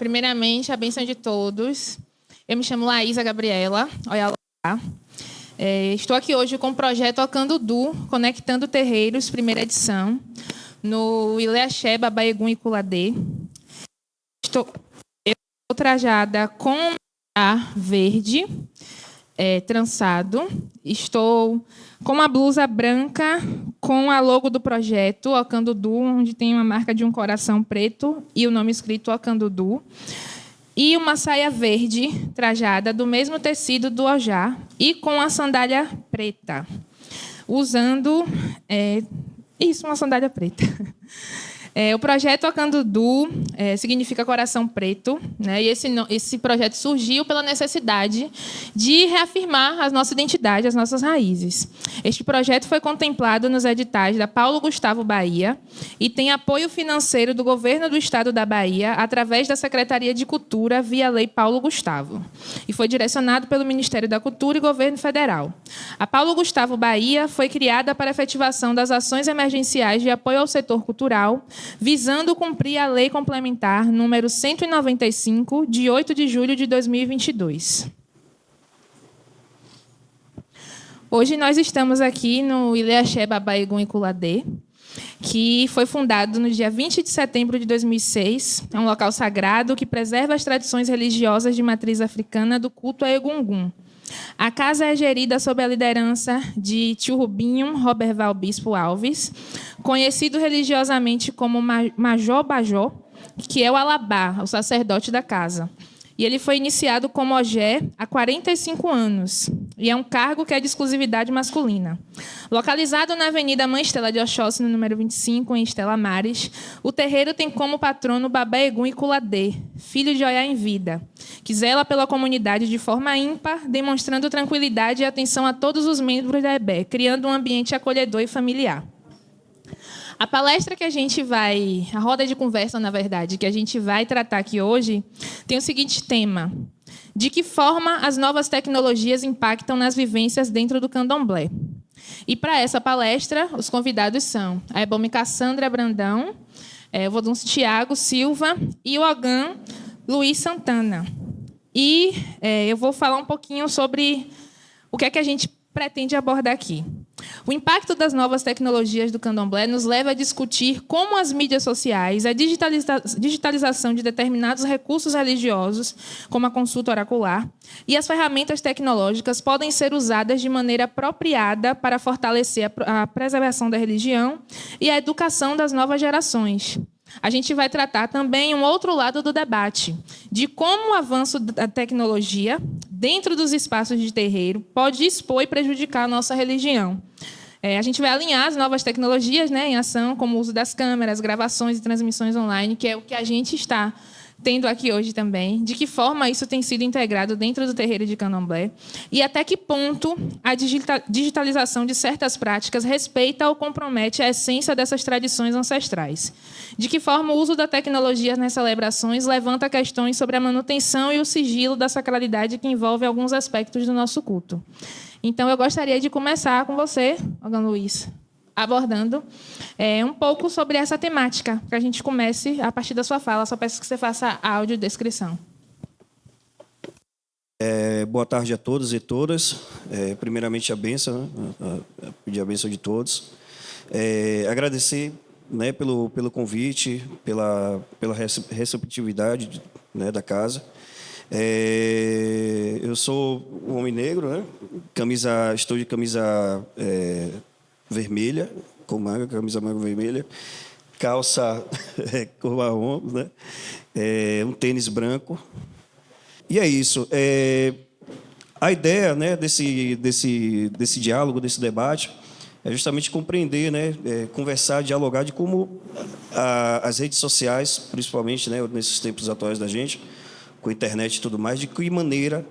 Primeiramente, a bênção de todos. Eu me chamo Laísa Gabriela. Olha lá. Estou aqui hoje com o projeto Ocandudu, Conectando Terreiros, primeira edição, no Ilhéaxé, Babaegum e Culadê. Estou trajada com ar verde, trançado. Estou com uma blusa branca com a logo do projeto Ocandudu, onde tem uma marca de um coração preto e o nome escrito Ocandudu. E uma saia verde trajada do mesmo tecido do Ojá e com a sandália preta. Usando... uma sandália preta. O projeto Ocandudu significa coração preto, né? E esse projeto surgiu pela necessidade de reafirmar a nossa identidade, as nossas raízes. Este projeto foi contemplado nos editais da Paulo Gustavo Bahia e tem apoio financeiro do Governo do Estado da Bahia através da Secretaria de Cultura via Lei Paulo Gustavo e foi direcionado pelo Ministério da Cultura e Governo Federal. A Paulo Gustavo Bahia foi criada para a efetivação das ações emergenciais de apoio ao setor cultural, visando cumprir a Lei Complementar número 195, de 8 de julho de 2022. Hoje nós estamos aqui no Ilhéaxé, Babaegum e Culadê, que foi fundado no dia 20 de setembro de 2006. É um local sagrado que preserva as tradições religiosas de matriz africana do culto a Egungun. A casa é gerida sob a liderança de tio Rubinho Roberval Bispo Alves, conhecido religiosamente como Major Bajó, que é o Alabá, o sacerdote da casa. E ele foi iniciado como Ogé há 45 anos, e é um cargo que é de exclusividade masculina. Localizado na Avenida Mãe Estela de Oxóssi, no número 25, em Estela Mares, o terreiro tem como patrono Babaegum e Culadê, filho de Oiá em vida, que zela pela comunidade de forma ímpar, demonstrando tranquilidade e atenção a todos os membros da EBE, criando um ambiente acolhedor e familiar. A palestra que a roda de conversa, na verdade, que a gente vai tratar aqui hoje, tem o seguinte tema: de que forma as novas tecnologias impactam nas vivências dentro do candomblé? E para essa palestra, os convidados são a Ebome Cassandra Brandão, o Vodunço Tiago Silva e o Ogã Luiz Santana. E eu vou falar um pouquinho sobre o que é que a gente pretende abordar aqui. O impacto das novas tecnologias do candomblé nos leva a discutir como as mídias sociais, a digitalização de determinados recursos religiosos, como a consulta oracular, e as ferramentas tecnológicas podem ser usadas de maneira apropriada para fortalecer a preservação da religião e a educação das novas gerações. A gente vai tratar também um outro lado do debate, de como o avanço da tecnologia dentro dos espaços de terreiro pode expor e prejudicar a nossa religião. A gente vai alinhar as novas tecnologias, né, em ação, como o uso das câmeras, gravações e transmissões online, que é o que a gente está tendo aqui hoje também, de que forma isso tem sido integrado dentro do terreiro de candomblé e até que ponto a digitalização de certas práticas respeita ou compromete a essência dessas tradições ancestrais. De que forma o uso da tecnologia nas celebrações levanta questões sobre a manutenção e o sigilo da sacralidade que envolve alguns aspectos do nosso culto. Então, eu gostaria de começar com você, Ogã Luiz, abordando um pouco sobre essa temática, que a gente comece a partir da sua fala. Só peço que você faça a audiodescrição. Boa tarde a todos e todas. Primeiramente, a bênção, pedir a bênção de todos. Agradecer, né, pelo convite, pela receptividade, né, da casa. Eu sou um homem negro, né? Estou de camisa vermelha, com manga, camisa manga vermelha, calça cor marrom, né? Um tênis branco. E é isso. A ideia, né, desse diálogo, desse debate, é justamente compreender, né, conversar, dialogar de como as redes sociais, principalmente, né, nesses tempos atuais da gente, com a internet e tudo mais, de que maneira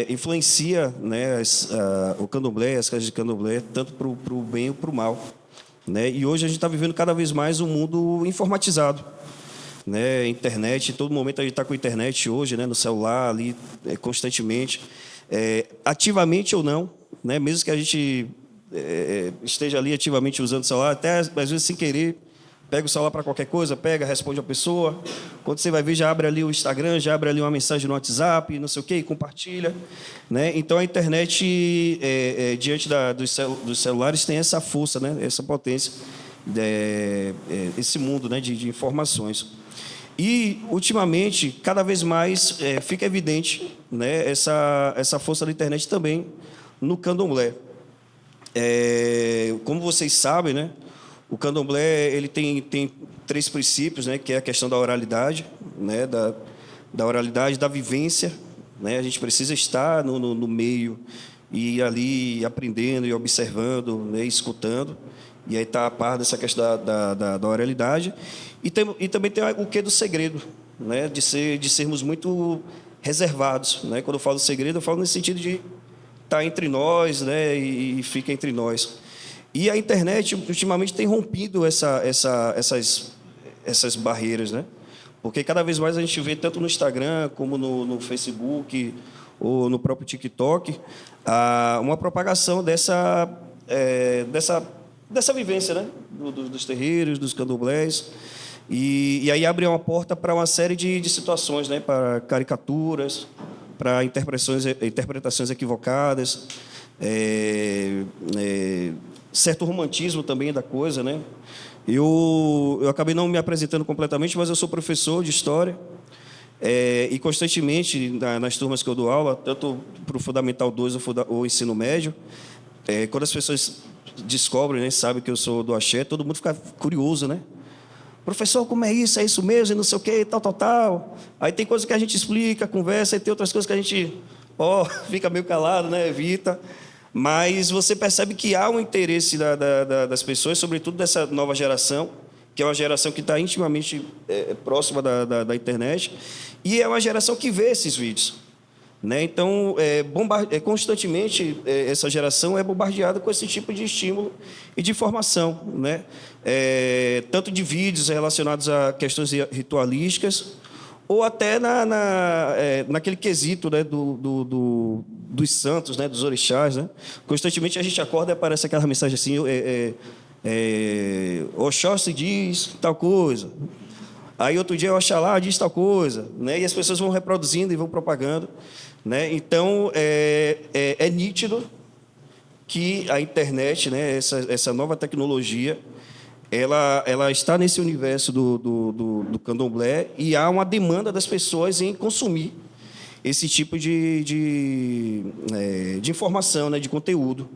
influencia, né, o candomblé, as casas de candomblé, tanto para o bem ou para o mal. Né? E hoje a gente está vivendo cada vez mais um mundo informatizado. Né? Internet, em todo momento a gente está com a internet hoje, né, no celular, ali, constantemente, ativamente ou não, né? Mesmo que a gente esteja ali ativamente usando o celular, até às vezes sem querer, Pega o celular para qualquer coisa, responde a pessoa. Quando você vai ver, já abre ali o Instagram, já abre ali uma mensagem no WhatsApp, não sei o quê, e compartilha. Né? Então, a internet, diante dos celulares, tem essa força, né? Essa potência, esse mundo, né? de informações. E, ultimamente, cada vez mais fica evidente, né? essa força da internet também no candomblé. Como vocês sabem, né? O candomblé ele tem 3 princípios, né? Que é a questão da oralidade, né? Da oralidade, da vivência, né? A gente precisa estar no meio e ali aprendendo e observando, né? Escutando. E aí está a par dessa questão da oralidade. E também tem o quê do segredo, né? De sermos muito reservados, né? Quando eu falo segredo, eu falo nesse sentido de estar entre nós, né? E fica entre nós. E a internet, ultimamente, tem rompido essas barreiras, né? Porque cada vez mais a gente vê, tanto no Instagram como no Facebook ou no próprio TikTok, uma propagação dessa vivência, né? Dos terreiros, dos candomblés. E aí abre uma porta para uma série de situações, né? Para caricaturas, para interpretações equivocadas, certo romantismo também da coisa, né? Eu acabei não me apresentando completamente, mas eu sou professor de história e constantemente nas turmas que eu dou aula, tanto para o Fundamental 2 ou ensino médio, quando as pessoas descobrem, né, sabem que eu sou do axé, todo mundo fica curioso, né? Professor, como é isso? É isso mesmo? E não sei o quê, tal. Aí tem coisas que a gente explica, conversa, e tem outras coisas que a gente fica meio calado, né? Evita. Mas você percebe que há um interesse das pessoas, sobretudo dessa nova geração, que é uma geração que está intimamente próxima da internet, e é uma geração que vê esses vídeos. Né? Então, constantemente, essa geração é bombardeada com esse tipo de estímulo e de informação, né? Tanto de vídeos relacionados a questões ritualísticas, ou até naquele quesito, né, dos santos, né, dos orixás. Né? Constantemente a gente acorda e aparece aquela mensagem assim, Oxóssi diz tal coisa. Aí outro dia o Oxalá diz tal coisa. Né? E as pessoas vão reproduzindo e vão propagando. Né? Então, é nítido que a internet, né, essa nova tecnologia, ela está nesse universo do candomblé e há uma demanda das pessoas em consumir esse tipo de informação, né, de conteúdo.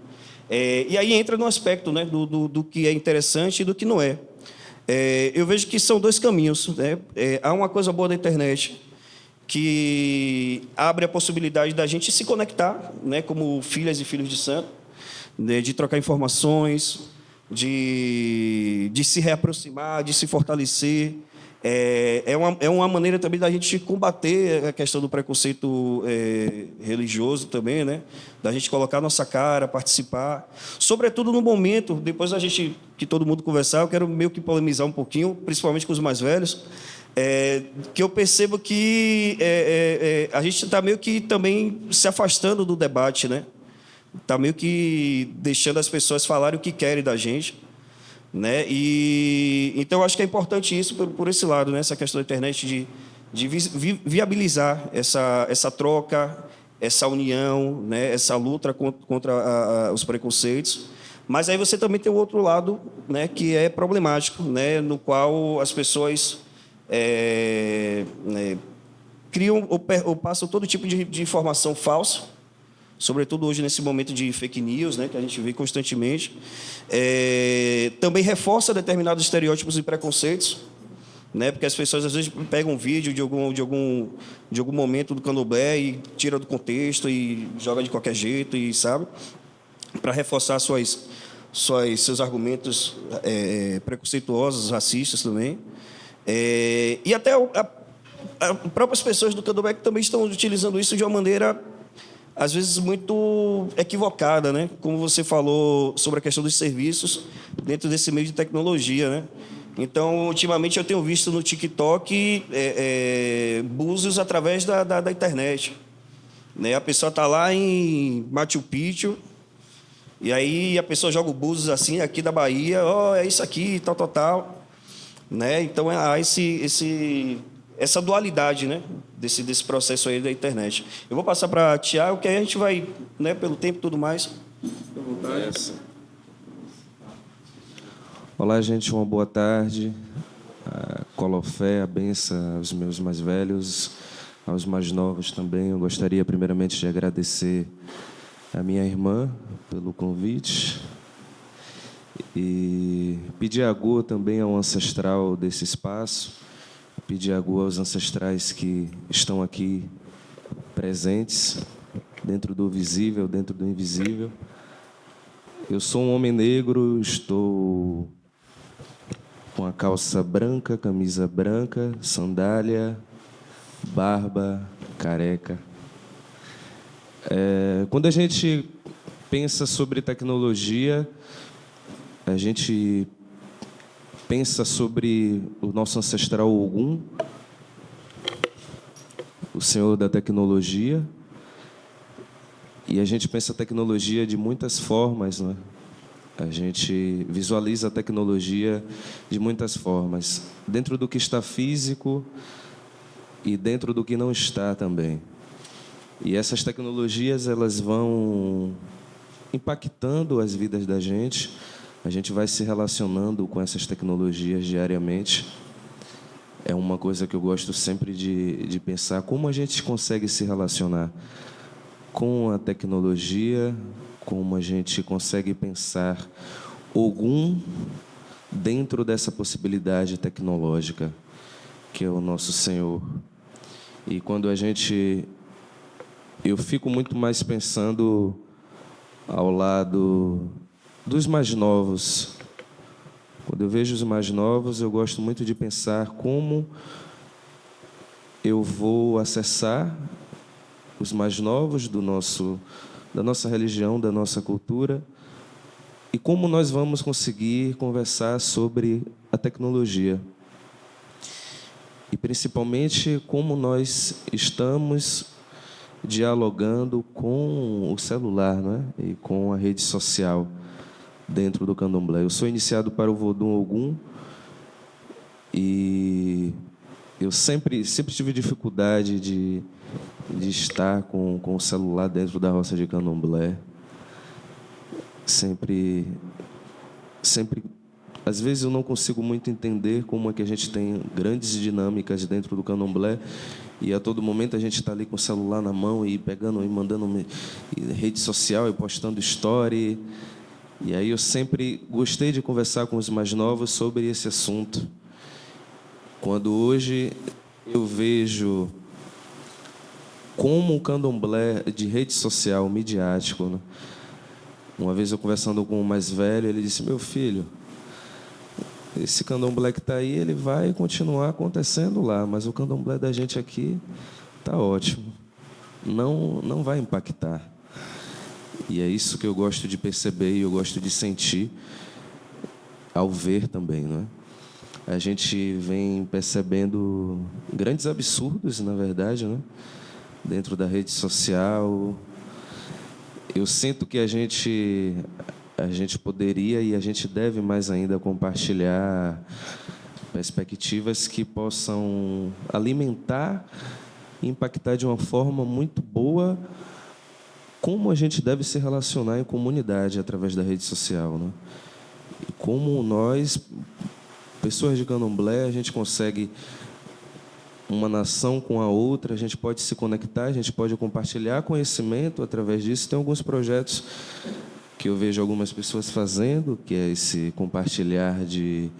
E aí entra no aspecto, né, do que é interessante e do que não é. Eu vejo que são 2 caminhos. Né? Há uma coisa boa da internet que abre a possibilidade da gente se conectar, né, como filhas e filhos de santo, né, de trocar informações, de se reaproximar, de se fortalecer. É uma maneira também da gente combater a questão do preconceito religioso também, né? Da gente colocar nossa cara, participar. Sobretudo no momento, depois da gente, que todo mundo conversar, eu quero meio que polemizar um pouquinho, principalmente com os mais velhos, que eu percebo que a gente está meio que também se afastando do debate, né? Está meio que deixando as pessoas falarem o que querem da gente. Né? Então, eu acho que é importante isso por esse lado, né? Essa questão da internet de viabilizar essa troca, essa união, né? Essa luta contra os preconceitos. Mas aí você também tem o outro lado, né? Que é problemático, né? No qual as pessoas criam ou passam todo tipo de informação falsa, sobretudo hoje nesse momento de fake news, né, que a gente vê constantemente, também reforça determinados estereótipos e preconceitos, né, porque as pessoas às vezes pegam um vídeo de algum momento do candomblé e tira do contexto e joga de qualquer jeito, e sabe, para reforçar seus argumentos preconceituosos, racistas também, e até as próprias pessoas do candomblé que também estão utilizando isso de uma maneira às vezes muito equivocada, né? Como você falou sobre a questão dos serviços dentro desse meio de tecnologia, né? Então, ultimamente eu tenho visto no TikTok búzios através da internet, né? A pessoa está lá em Machu Picchu e aí a pessoa joga o búzios assim aqui da Bahia, é isso aqui, tal. né? Então há essa dualidade, né, desse processo aí da internet. Eu vou passar para Tiago, que aí a gente vai, né, pelo tempo e tudo mais. Olá, gente, uma boa tarde. Colofé, a benção aos meus mais velhos, aos mais novos também. Eu gostaria, primeiramente, de agradecer a minha irmã pelo convite e pedir agua também ao ancestral desse espaço, pedir agua aos ancestrais que estão aqui presentes, dentro do visível, dentro do invisível. Eu sou um homem negro, estou com a calça branca, camisa branca, sandália, barba, careca. Quando a gente pensa sobre tecnologia, a gente pensa sobre o nosso ancestral Ogum, o senhor da tecnologia, e a gente pensa a tecnologia de muitas formas, né? A gente visualiza a tecnologia de muitas formas, dentro do que está físico e dentro do que não está também. E essas tecnologias, elas vão impactando as vidas da gente. A gente vai se relacionando com essas tecnologias diariamente. É uma coisa que eu gosto sempre de pensar, como a gente consegue se relacionar com a tecnologia, como a gente consegue pensar Ogum dentro dessa possibilidade tecnológica, que é o nosso Senhor. E quando eu fico muito mais pensando ao lado dos mais novos. Quando eu vejo os mais novos, eu gosto muito de pensar como eu vou acessar os mais novos da nossa religião, da nossa cultura, e como nós vamos conseguir conversar sobre a tecnologia. E, principalmente, como nós estamos dialogando com o celular, né? E com a rede social dentro do candomblé. Eu sou iniciado para o Vodun Ogum e eu sempre tive dificuldade de estar com o celular dentro da roça de candomblé. Sempre, às vezes eu não consigo muito entender como é que a gente tem grandes dinâmicas dentro do candomblé e a todo momento a gente está ali com o celular na mão e pegando e mandando rede social e postando story. E aí eu sempre gostei de conversar com os mais novos sobre esse assunto. Quando hoje eu vejo como o candomblé de rede social, midiático, né? Uma vez eu conversando com o mais velho, ele disse: meu filho, esse candomblé que está aí, ele vai continuar acontecendo lá, mas o candomblé da gente aqui está ótimo. Não vai impactar. E é isso que eu gosto de perceber e eu gosto de sentir ao ver também, não é? A gente vem percebendo grandes absurdos, na verdade, né? Dentro da rede social. Eu sinto que a gente poderia e a gente deve mais ainda compartilhar perspectivas que possam alimentar e impactar de uma forma muito boa como a gente deve se relacionar em comunidade através da rede social, né? E como nós, pessoas de candomblé, a gente consegue uma nação com a outra, a gente pode se conectar, a gente pode compartilhar conhecimento através disso. Tem alguns projetos que eu vejo algumas pessoas fazendo, que é esse compartilhar de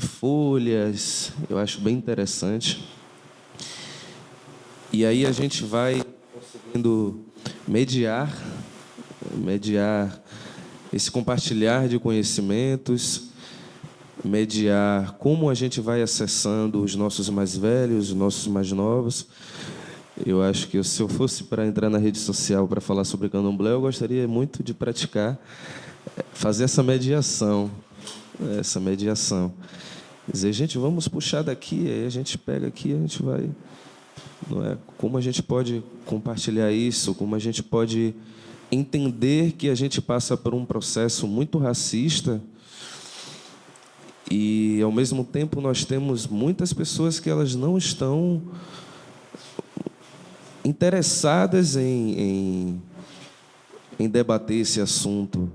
folhas, eu acho bem interessante. E aí a gente vai conseguindo mediar esse compartilhar de conhecimentos, mediar como a gente vai acessando os nossos mais velhos, os nossos mais novos. Eu acho que se eu fosse para entrar na rede social para falar sobre candomblé, eu gostaria muito de praticar, fazer essa mediação. Dizer, gente, vamos puxar daqui, aí a gente pega aqui, a gente vai... Não é? Como a gente pode compartilhar isso, como a gente pode entender que a gente passa por um processo muito racista E, ao mesmo tempo, nós temos muitas pessoas que elas não estão interessadas em debater esse assunto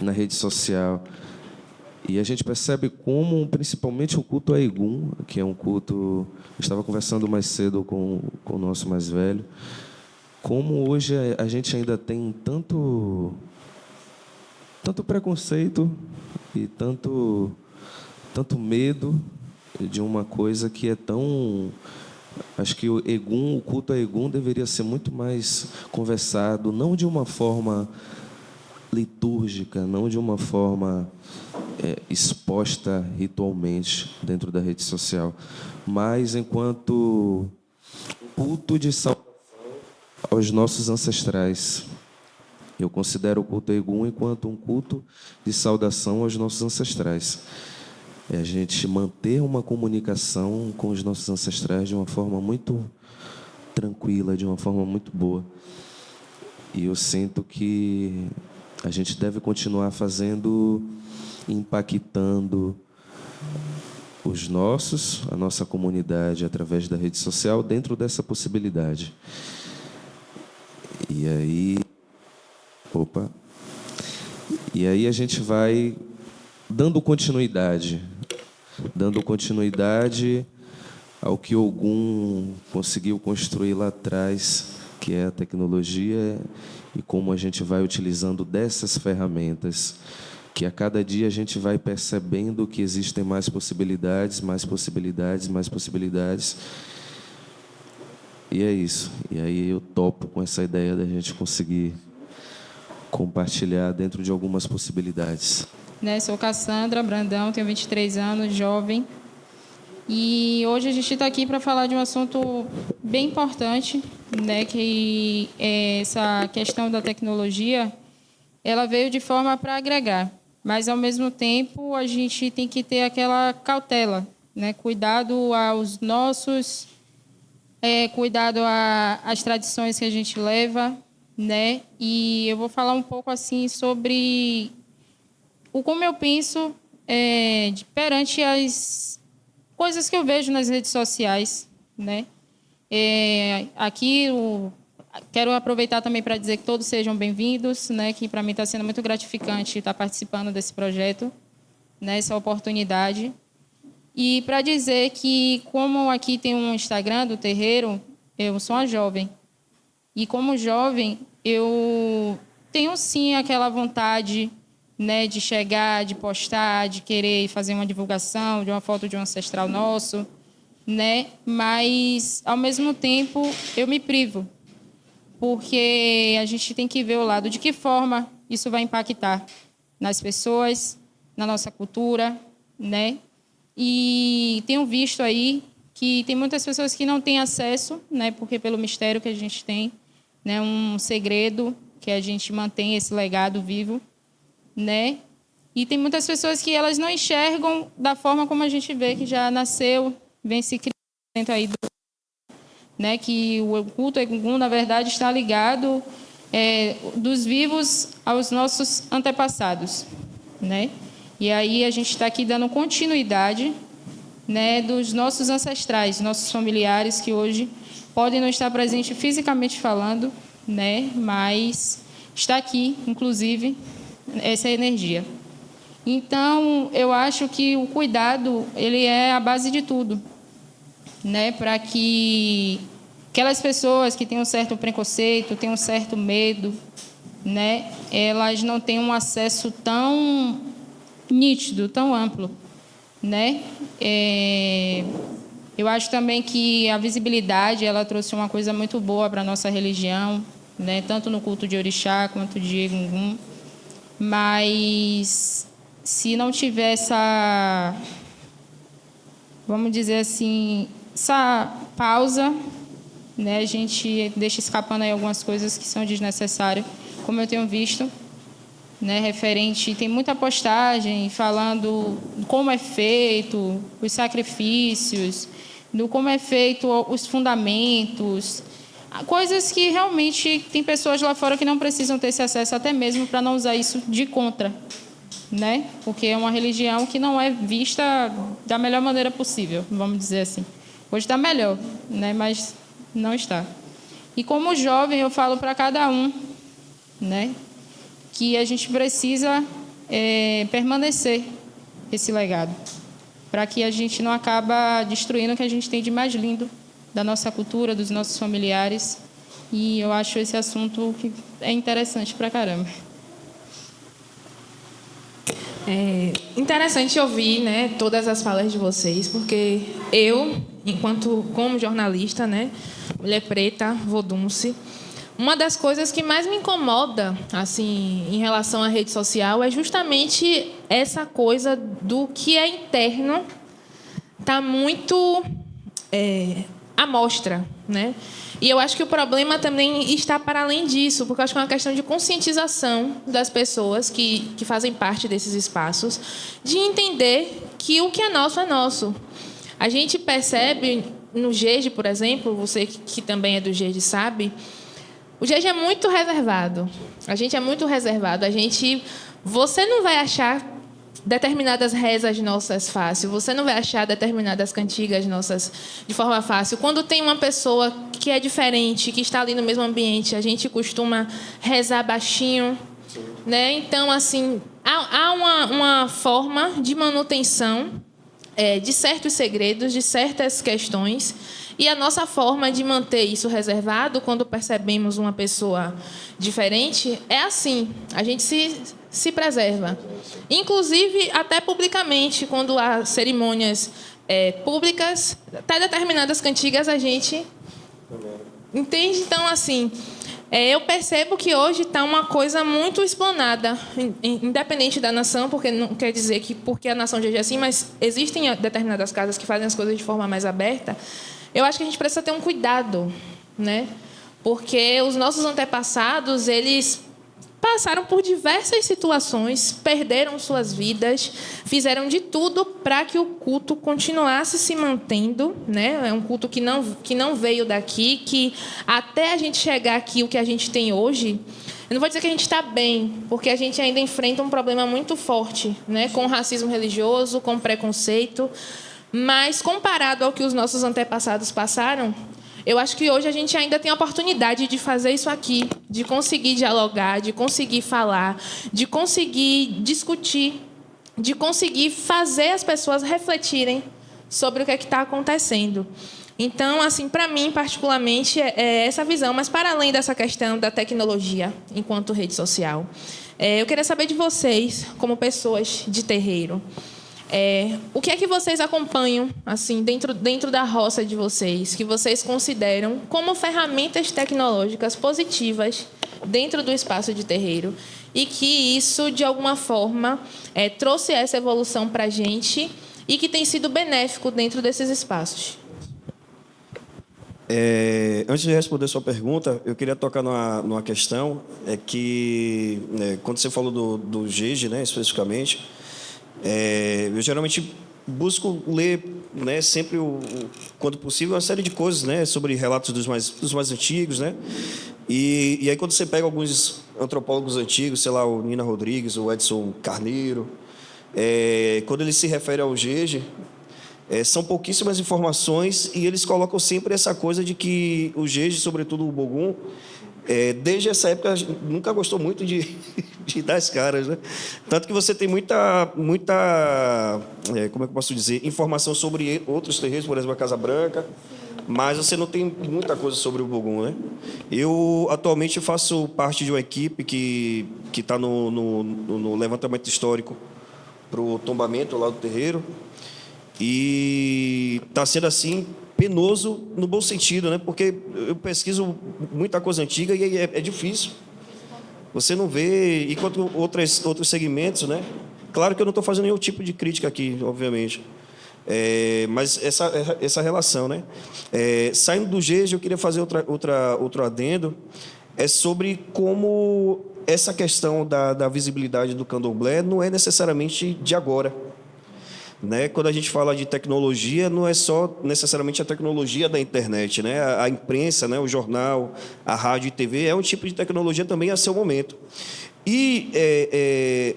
na rede social. E a gente percebe como, principalmente, o culto a Egum, que é um culto... Eu estava conversando mais cedo com o nosso mais velho, como hoje a gente ainda tem tanto preconceito e tanto medo de uma coisa que é tão... Acho que o culto a Egum deveria ser muito mais conversado, não de uma forma litúrgica, não de uma forma exposta ritualmente dentro da rede social, mas enquanto culto de saudação aos nossos ancestrais. Eu considero o culto a Egum enquanto um culto de saudação aos nossos ancestrais. É a gente manter uma comunicação com os nossos ancestrais de uma forma muito tranquila, de uma forma muito boa. E eu sinto que a gente deve continuar fazendo, impactando a nossa comunidade através da rede social dentro dessa possibilidade. E aí a gente vai dando continuidade ao que Ogum conseguiu construir lá atrás, que é a tecnologia, e como a gente vai utilizando dessas ferramentas, que a cada dia a gente vai percebendo que existem mais possibilidades. E é isso. E aí eu topo com essa ideia da gente conseguir compartilhar dentro de algumas possibilidades. Sou Cassandra Brandão, tenho 23 anos, jovem. E hoje a gente está aqui para falar de um assunto bem importante, que essa questão da tecnologia, ela veio de forma para agregar, mas, ao mesmo tempo, a gente tem que ter aquela cautela, cuidado aos nossos, cuidado às tradições que a gente leva, E eu vou falar um pouco assim sobre como eu penso perante as coisas que eu vejo nas redes sociais, Aqui quero aproveitar também para dizer que todos sejam bem-vindos, que para mim está sendo muito gratificante estar participando desse projeto, essa oportunidade. E para dizer que, como aqui tem um Instagram do terreiro, eu sou uma jovem. E, como jovem, eu tenho, sim, aquela vontade de chegar, de postar, de querer fazer uma divulgação de uma foto de um ancestral nosso, Mas, ao mesmo tempo, eu me privo, porque a gente tem que ver o lado de que forma isso vai impactar nas pessoas, na nossa cultura, E tenho visto aí que tem muitas pessoas que não têm acesso, porque pelo mistério que a gente tem, um segredo que a gente mantém esse legado vivo, E tem muitas pessoas que elas não enxergam da forma como a gente vê que já nasceu, vem se criando dentro aí que o culto a Egum, na verdade, está ligado dos vivos aos nossos antepassados, E aí a gente está aqui dando continuidade, dos nossos ancestrais, nossos familiares que hoje podem não estar presentes fisicamente falando, Mas está aqui, inclusive, essa energia. Então, eu acho que o cuidado ele é a base de tudo, para que aquelas pessoas que têm um certo preconceito, têm um certo medo, elas não tenham um acesso tão nítido, tão amplo, Eu acho também que a visibilidade ela trouxe uma coisa muito boa para a nossa religião, tanto no culto de Orixá quanto de Egum. Mas, se não tiver essa, vamos dizer assim, essa pausa, a gente deixa escapando aí algumas coisas que são desnecessárias, como eu tenho visto, referente, tem muita postagem falando como é feito os sacrifícios, do como é feito os fundamentos, coisas que realmente tem pessoas lá fora que não precisam ter esse acesso, até mesmo para não usar isso de contra, né? Porque é uma religião que não é vista da melhor maneira possível, vamos dizer assim. Hoje está melhor, né? Mas não está. E como jovem, eu falo para cada um, né? Que a gente precisa permanecer esse legado, para que a gente não acabe destruindo o que a gente tem de mais lindo da nossa cultura, dos nossos familiares. E eu acho esse assunto que é interessante pra caramba. É interessante ouvir, né, todas as falas de vocês, porque eu, como jornalista, né, mulher preta, vodunce, uma das coisas que mais me incomoda, assim, em relação à rede social é justamente essa coisa do que é interno tá muito à mostra, né? E eu acho que o problema também está para além disso, porque eu acho que é uma questão de conscientização das pessoas que fazem parte desses espaços, de entender que o que é nosso é nosso. A gente percebe no GEG, por exemplo, você que também é do GEG sabe, o GEG é muito reservado. A gente é muito reservado. Você não vai achar determinadas rezas nossas fácil. Você não vai achar determinadas cantigas nossas de forma fácil. Quando tem uma pessoa que é diferente, que está ali no mesmo ambiente, a gente costuma rezar baixinho, né? Então, assim, há uma forma de manutenção de certos segredos, de certas questões, e a nossa forma de manter isso reservado, quando percebemos uma pessoa diferente, é assim, a gente se preserva. Inclusive, até publicamente, quando há cerimônias públicas, até determinadas cantigas a gente entende. Então, assim, eu percebo que hoje está uma coisa muito explanada, independente da nação, porque não quer dizer que porque a nação GG é assim, mas existem determinadas casas que fazem as coisas de forma mais aberta. Eu acho que a gente precisa ter um cuidado, né? Porque os nossos antepassados, eles passaram por diversas situações, perderam suas vidas, fizeram de tudo para que o culto continuasse se mantendo, né? É um culto que não veio daqui, que até a gente chegar aqui, o que a gente tem hoje, eu não vou dizer que a gente está bem, porque a gente ainda enfrenta um problema muito forte, né? Com o racismo religioso, com o preconceito, mas comparado ao que os nossos antepassados passaram, eu acho que hoje a gente ainda tem a oportunidade de fazer isso aqui, de conseguir dialogar, de conseguir falar, de conseguir discutir, de conseguir fazer as pessoas refletirem sobre o que é que está acontecendo. Então, assim, para mim, particularmente, é essa visão. Mas, para além dessa questão da tecnologia enquanto rede social, eu queria saber de vocês, como pessoas de terreiro, o que é que vocês acompanham assim dentro da roça de vocês, que vocês consideram como ferramentas tecnológicas positivas dentro do espaço de terreiro e que isso, de alguma forma, trouxe essa evolução para a gente e que tem sido benéfico dentro desses espaços? Antes de responder a sua pergunta, eu queria tocar numa questão, que quando você falou do GEG, né, especificamente, eu geralmente busco ler, né, sempre, quando possível, uma série de coisas, né, sobre relatos dos mais antigos, né? E aí, quando você pega alguns antropólogos antigos, sei lá, o Nina Rodrigues, o Edson Carneiro, quando ele se refere ao GEG, são pouquíssimas informações e eles colocam sempre essa coisa de que o GEG, sobretudo o Bogum, desde essa época nunca gostou muito de dar as caras, né? Tanto que você tem muita como é que eu posso dizer, informação sobre outros terreiros, por exemplo, a Casa Branca, mas você não tem muita coisa sobre o Bogum, né? Eu atualmente faço parte de uma equipe que está no levantamento histórico para o tombamento lá do terreiro, e está sendo assim penoso no bom sentido, né? Porque eu pesquiso muita coisa antiga e é difícil. Você não vê, enquanto outros segmentos, né? Claro que eu não estou fazendo nenhum tipo de crítica aqui, obviamente. Mas essa relação, né? Saindo do GEG, eu queria fazer outro adendo, sobre como essa questão da visibilidade do candomblé não é necessariamente de agora. Né? Quando a gente fala de tecnologia, não é só necessariamente a tecnologia da internet, né? A imprensa, né? O jornal, a rádio e TV é um tipo de tecnologia também a seu momento. E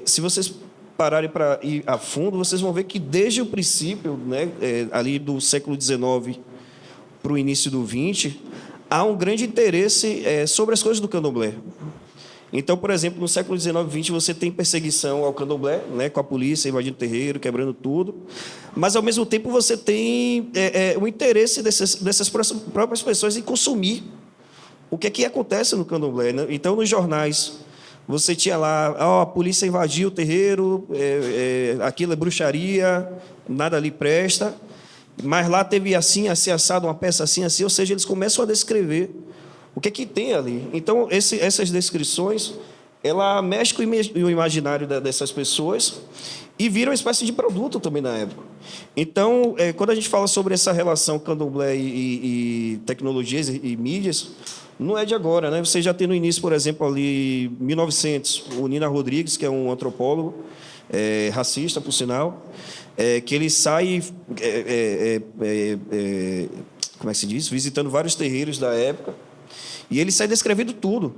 se vocês pararem para ir a fundo, vocês vão ver que desde o princípio, né, ali do século XIX para o início do XX, há um grande interesse sobre as coisas do candomblé. Então, por exemplo, no século XIX e XX, você tem perseguição ao candomblé, né, com a polícia invadindo o terreiro, quebrando tudo, mas, ao mesmo tempo, você tem o interesse dessas próprias pessoas em consumir o que é que acontece no candomblé, né? Então, nos jornais, você tinha lá, a polícia invadiu o terreiro, aquilo é bruxaria, nada ali presta, mas lá teve assim, assim, assado, uma peça assim, assim, ou seja, eles começam a descrever o que é que tem ali. Então, essas descrições, ela mexe com o imaginário dessas pessoas e vira uma espécie de produto também na época. Então, quando a gente fala sobre essa relação candomblé e tecnologias e mídias, não é de agora, né? Você já tem no início, por exemplo, ali, 1900, o Nina Rodrigues, que é um antropólogo, racista, por sinal, que ele sai, como é que se diz? Visitando vários terreiros da época, e ele sai descrevendo tudo.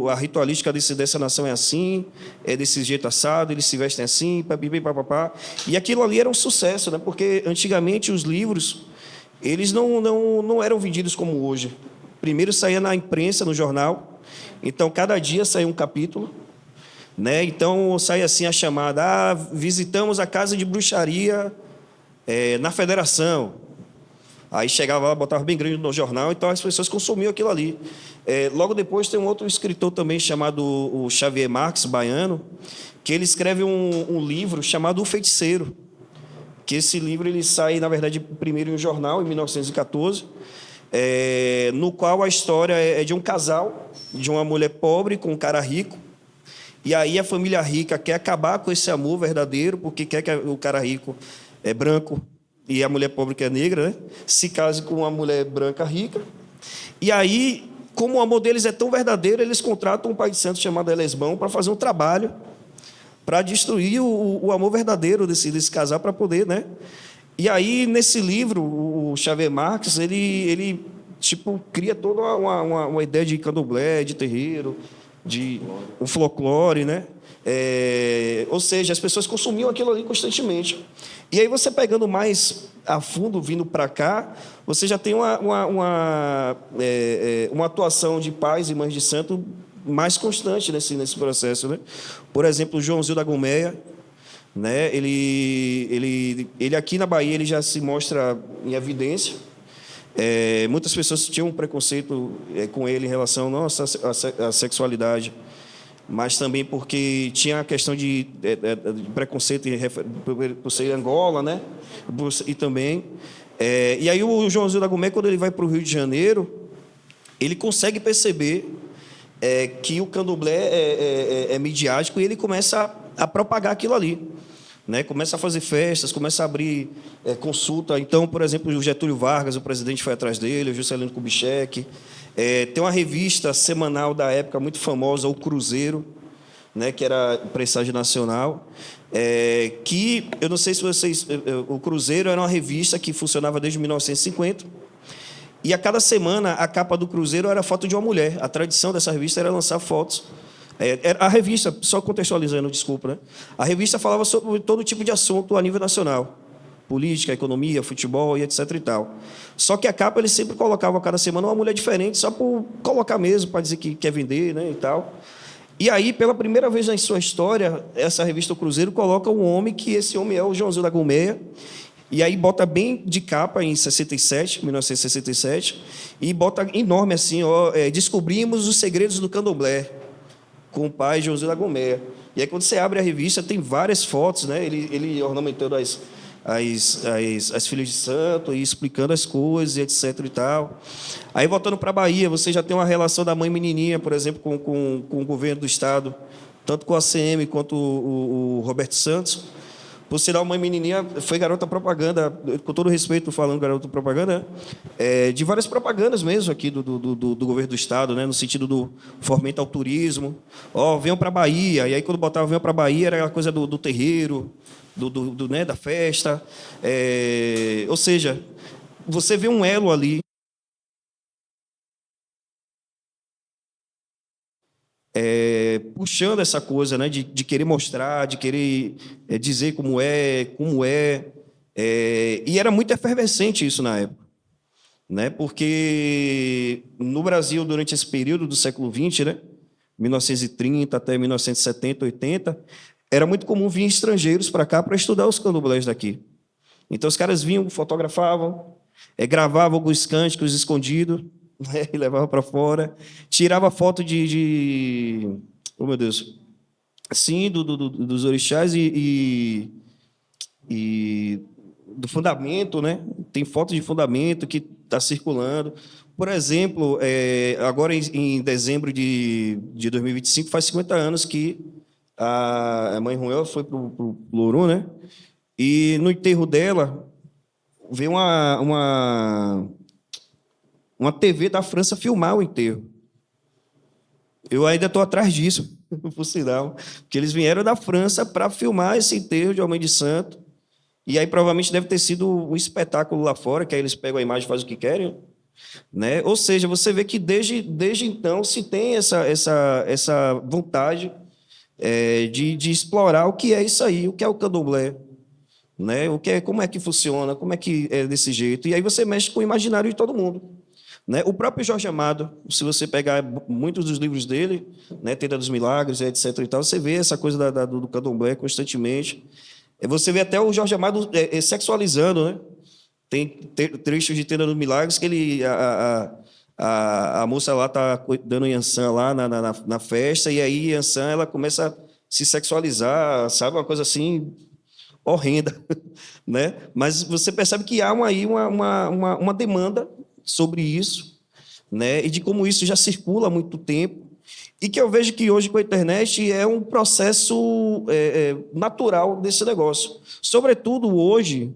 A ritualística dessa nação é assim, é desse jeito assado, eles se vestem assim, papapá. E aquilo ali era um sucesso, né? Porque antigamente os livros eles não eram vendidos como hoje. Primeiro saía na imprensa, no jornal. Então, cada dia saía um capítulo, né? Então, saía assim a chamada: visitamos a casa de bruxaria na Federação. Aí chegava lá, botava bem grande no jornal, então as pessoas consumiam aquilo ali. Logo depois tem um outro escritor também chamado o Xavier Marques, baiano, que ele escreve um livro chamado O Feiticeiro, que esse livro ele sai, na verdade, primeiro em um jornal, em 1914, no qual a história é de um casal, de uma mulher pobre com um cara rico, e aí a família rica quer acabar com esse amor verdadeiro, porque quer que o cara rico é branco e a mulher pobre, que é negra, né, se case com uma mulher branca rica. E aí, como o amor deles é tão verdadeiro, eles contratam um pai de santo chamado Elesbão para fazer um trabalho para destruir o amor verdadeiro desse casal, para poder, né? E aí, nesse livro, o Xavier Marques, ele tipo, cria toda uma ideia de candomblé, de terreiro, de um folclore, né? Ou seja, as pessoas consumiam aquilo ali constantemente. E aí, você pegando mais a fundo, vindo para cá, você já tem uma atuação de pais e mães de santo mais constante nesse processo, né? Por exemplo, o Joãozinho da Gomeia, né? Ele aqui na Bahia ele já se mostra em evidência. Muitas pessoas tinham um preconceito com ele em relação à sexualidade, mas também porque tinha a questão de preconceito por ser Angola, né? E também. E aí o Joãozinho da Gomeia, quando ele vai para o Rio de Janeiro, ele consegue perceber que o candomblé é midiático, e ele começa a propagar aquilo ali, né? Começa a fazer festas, começa a abrir consulta. Então, por exemplo, o Getúlio Vargas, o presidente, foi atrás dele, o Juscelino Kubitschek. Tem uma revista semanal da época muito famosa, O Cruzeiro, né, que era Presságio Nacional, que, eu não sei se vocês... O Cruzeiro era uma revista que funcionava desde 1950, e a cada semana a capa do Cruzeiro era a foto de uma mulher. A tradição dessa revista era lançar fotos. A revista, só contextualizando, desculpa, né? A revista falava sobre todo tipo de assunto a nível nacional: política, economia, futebol e etc. e tal. Só que a capa eles sempre colocavam a cada semana uma mulher diferente, só por colocar mesmo, para dizer que quer vender, né, e tal. E aí, pela primeira vez na sua história, essa revista O Cruzeiro coloca um homem, que esse homem é o Joãozinho da Gomeia, e aí bota bem de capa em 1967, e bota enorme assim: descobrimos os segredos do candomblé, com o pai Joãozinho da Gomeia. E aí, quando você abre a revista, tem várias fotos, né? Ele ornamentando as filhas de santo e explicando as coisas, etc. e tal. Aí, voltando para a Bahia, você já tem uma relação da mãe menininha, por exemplo, com o governo do Estado, tanto com a ACM quanto o Roberto Santos. Por sinal, mãe menininha foi garota propaganda, com todo respeito falando garota propaganda, de várias propagandas mesmo aqui do governo do Estado, né, no sentido do fomento ao turismo. Venham para a Bahia. E aí, quando botava venham para a Bahia, era aquela coisa do terreiro, né, da festa. Ou seja, você vê um elo ali. puxando essa coisa, né, de querer mostrar, de querer dizer como é. E era muito efervescente isso na época, né, porque no Brasil, durante esse período do século XX, né, 1930 até 1970, 80, era muito comum vir estrangeiros para cá para estudar os candomblés daqui. Então, os caras vinham, fotografavam, gravavam alguns cânticos escondidos, né, e levavam para fora, tirava foto oh, meu Deus, assim, dos orixás e do fundamento, né? Tem foto de fundamento que está circulando. Por exemplo, agora em dezembro de 2025, faz 50 anos que a mãe Ruel foi para o Lorum, né? E no enterro dela, veio uma TV da França filmar o enterro. Eu ainda estou atrás disso, por sinal, porque eles vieram da França para filmar esse enterro de Almém de Santo. E aí provavelmente deve ter sido um espetáculo lá fora, que aí eles pegam a imagem e fazem o que querem, né? Ou seja, você vê que desde então se tem essa vontade de explorar o que é isso aí, o que é o candomblé, né? Como é que funciona, como é que é desse jeito. E aí você mexe com o imaginário de todo mundo, né? O próprio Jorge Amado, se você pegar muitos dos livros dele, né, Tenda dos Milagres, etc. e tal, você vê essa coisa do candomblé constantemente. Você vê até o Jorge Amado sexualizando, né? Tem trechos de Tenda dos Milagres que a moça lá está dando Yansan lá na festa, e aí Yansan ela começa a se sexualizar, sabe? Uma coisa assim horrenda, né? Mas você percebe que há aí uma demanda sobre isso, né? E de como isso já circula há muito tempo, e que eu vejo que hoje com a internet é um processo natural desse negócio. Sobretudo hoje,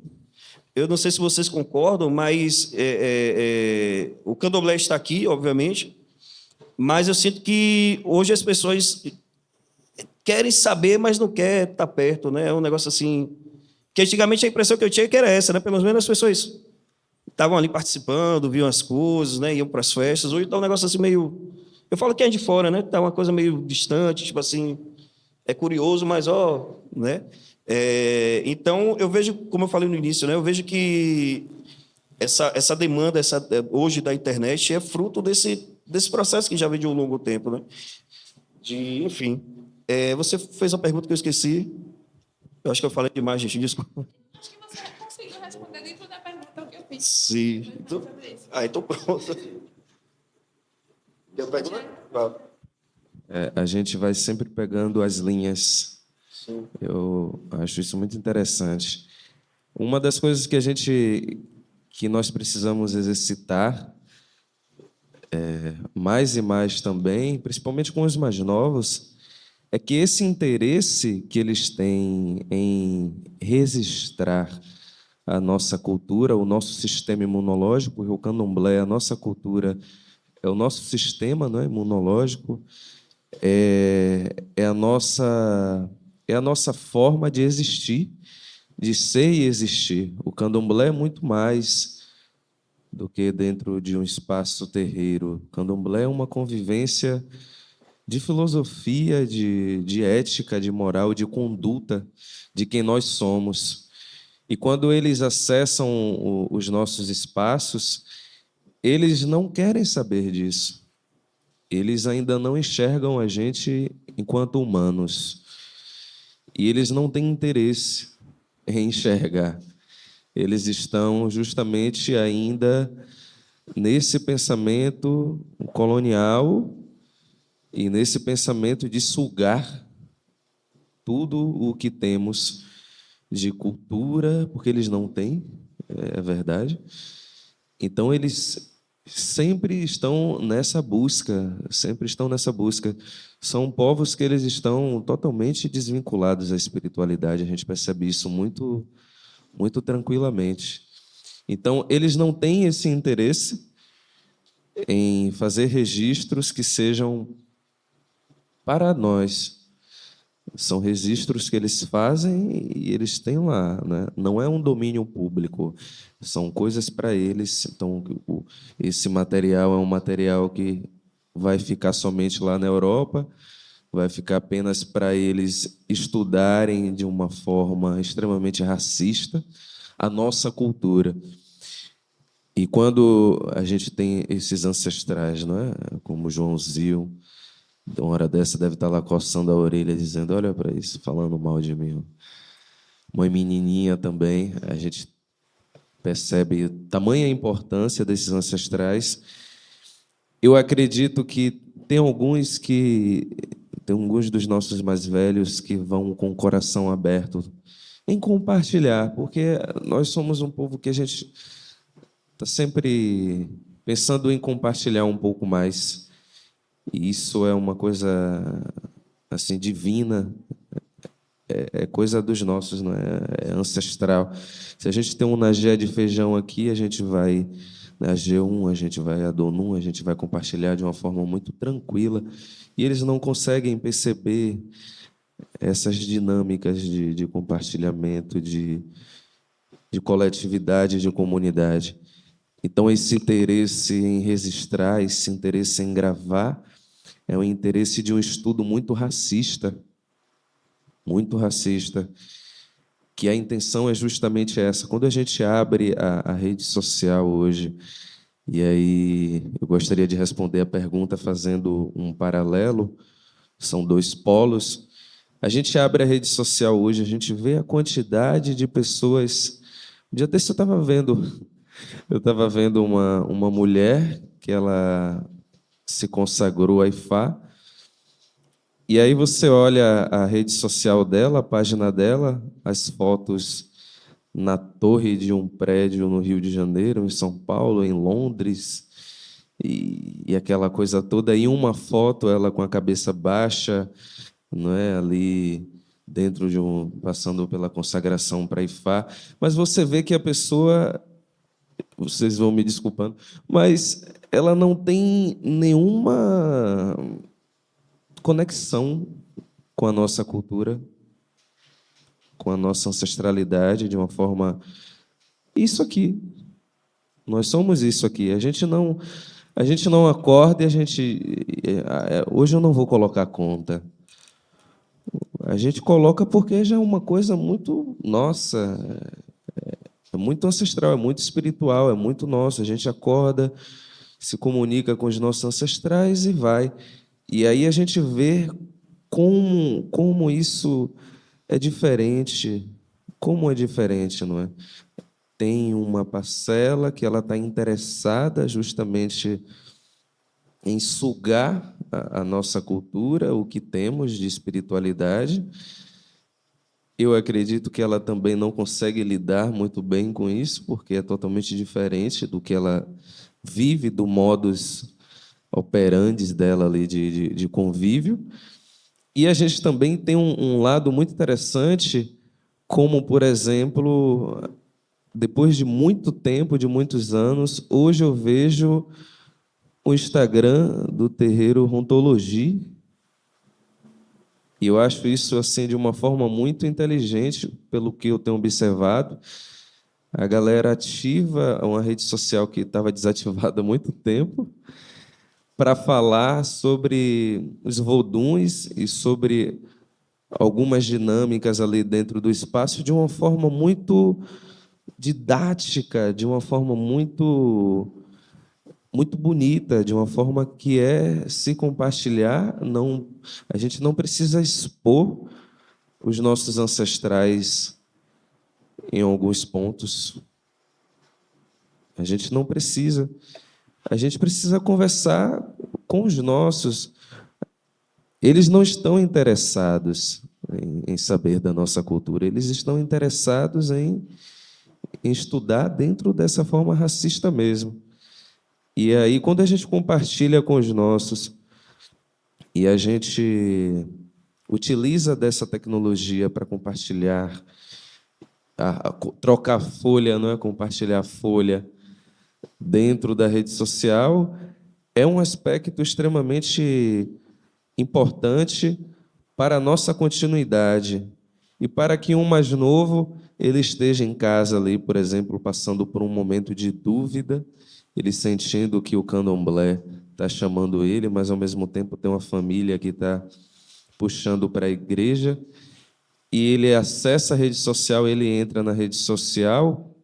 eu não sei se vocês concordam, mas o candomblé está aqui, obviamente, mas eu sinto que hoje as pessoas querem saber, mas não querem estar perto, né? É um negócio assim, que antigamente a impressão que eu tinha que era essa, né? Pelo menos as pessoas estavam ali participando, viam as coisas, né? Iam para as festas. Hoje está um negócio assim meio... Eu falo que é de fora, né? Está uma coisa meio distante, tipo assim, é curioso, mas, né? Então, eu vejo, como eu falei no início, né? Eu vejo que essa demanda hoje da internet é fruto desse processo que já vem de um longo tempo, né? Enfim, você fez uma pergunta que eu esqueci. Eu acho que eu falei demais, gente, desculpa. Acho que você conseguiu responder dentro da pergunta que eu fiz. Sim. Então pronto. Deu pergunta? A gente vai sempre pegando as linhas. Sim. Eu acho isso muito interessante. Uma das coisas que nós precisamos exercitar mais e mais também, principalmente com os mais novos, é que esse interesse que eles têm em registrar a nossa cultura, o nosso sistema imunológico, porque o candomblé, a nossa cultura, é o nosso sistema, não é, imunológico, é a nossa forma de existir, de ser e existir. O candomblé é muito mais do que dentro de um espaço terreiro. O candomblé é uma convivência de filosofia, de ética, de moral, de conduta de quem nós somos. E quando eles acessam os nossos espaços, eles não querem saber disso. Eles ainda não enxergam a gente enquanto humanos. E eles não têm interesse em enxergar. Eles estão justamente ainda nesse pensamento colonial e nesse pensamento de sugar tudo o que temos de cultura, porque eles não têm, é verdade. Então, eles sempre estão nessa busca, São povos que eles estão totalmente desvinculados à espiritualidade, a gente percebe isso muito, muito tranquilamente. Então, eles não têm esse interesse em fazer registros que sejam para nós. São registros que eles fazem e eles têm lá, né? Não é um domínio público, são coisas para eles. Então, esse material é um material que vai ficar somente lá na Europa, vai ficar apenas para eles estudarem de uma forma extremamente racista a nossa cultura. E quando a gente tem esses ancestrais, não é? Como o Joãozinho, uma hora dessa deve estar lá coçando a orelha, dizendo, olha para isso, falando mal de mim. Mãe menininha também, a gente percebe tamanha importância desses ancestrais. Eu acredito que tem alguns dos nossos mais velhos que vão com o coração aberto em compartilhar, porque nós somos um povo que a gente está sempre pensando em compartilhar um pouco mais. E isso é uma coisa assim divina, é coisa dos nossos, não é? É ancestral. Se a gente tem um nagé de feijão aqui, a gente vai na G1, a gente vai a Donum, a gente vai compartilhar de uma forma muito tranquila. E eles não conseguem perceber essas dinâmicas de compartilhamento, de coletividade, de comunidade. Então, esse interesse em registrar, esse interesse em gravar, é um interesse de um estudo muito racista, que a intenção é justamente essa. Quando a gente abre a rede social hoje, e aí eu gostaria de responder a pergunta fazendo um paralelo, são dois polos. A gente abre a rede social hoje, a gente vê a quantidade de pessoas. Um dia desse eu estava vendo uma mulher que ela se consagrou a Ifá. E aí você olha a rede social dela, a página dela, as fotos na torre de um prédio no Rio de Janeiro, em São Paulo, em Londres, e aquela coisa toda. E uma foto, ela com a cabeça baixa, não é, ali dentro passando pela consagração para Ifá. Mas você vê que a pessoa, vocês vão me desculpando, mas ela não tem nenhuma conexão com a nossa cultura, com a nossa ancestralidade, de uma forma... Isso aqui. Nós somos isso aqui. A gente não acorda e hoje eu não vou colocar conta. A gente coloca porque já é uma coisa muito nossa, é muito ancestral, é muito espiritual, é muito nosso. A gente acorda, se comunica com os nossos ancestrais e vai. E aí a gente vê como isso é diferente, como é diferente, não é? Tem uma parcela que ela está interessada justamente em sugar a nossa cultura, o que temos de espiritualidade. Eu acredito que ela também não consegue lidar muito bem com isso, porque é totalmente diferente do que ela vive, do modus operandi dela ali de convívio. E a gente também tem um lado muito interessante, como, por exemplo, depois de muito tempo, de muitos anos, hoje eu vejo o Instagram do terreiro Ontologia, e eu acho isso assim de uma forma muito inteligente, pelo que eu tenho observado. A galera ativa uma rede social que estava desativada há muito tempo, para falar sobre os voduns e sobre algumas dinâmicas ali dentro do espaço de uma forma muito didática, de uma forma muito bonita, de uma forma que é se compartilhar. A gente não precisa expor os nossos ancestrais em alguns pontos. A gente não precisa. A gente precisa conversar com os nossos. Eles não estão interessados em saber da nossa cultura, eles estão interessados em estudar dentro dessa forma racista mesmo. E aí, quando a gente compartilha com os nossos e a gente utiliza dessa tecnologia para compartilhar, trocar folha, não é? Compartilhar folha dentro da rede social, é um aspecto extremamente importante para a nossa continuidade e para que um mais novo ele esteja em casa ali, por exemplo, passando por um momento de dúvida, ele sentindo que o candomblé está chamando ele, mas, ao mesmo tempo, tem uma família que está puxando para a igreja. E ele acessa a rede social, ele entra na rede social.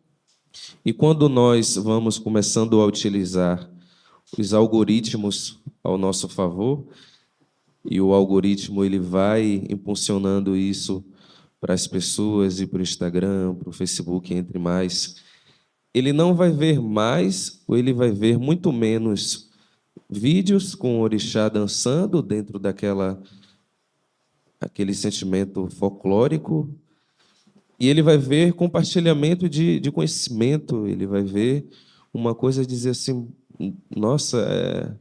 E quando nós vamos começando a utilizar os algoritmos ao nosso favor, e o algoritmo ele vai impulsionando isso para as pessoas e para o Instagram, para o Facebook, entre mais, ele não vai ver mais, ou ele vai ver muito menos vídeos com o orixá dançando dentro aquele sentimento folclórico, e ele vai ver compartilhamento de conhecimento, ele vai ver uma coisa, dizer assim, nossa,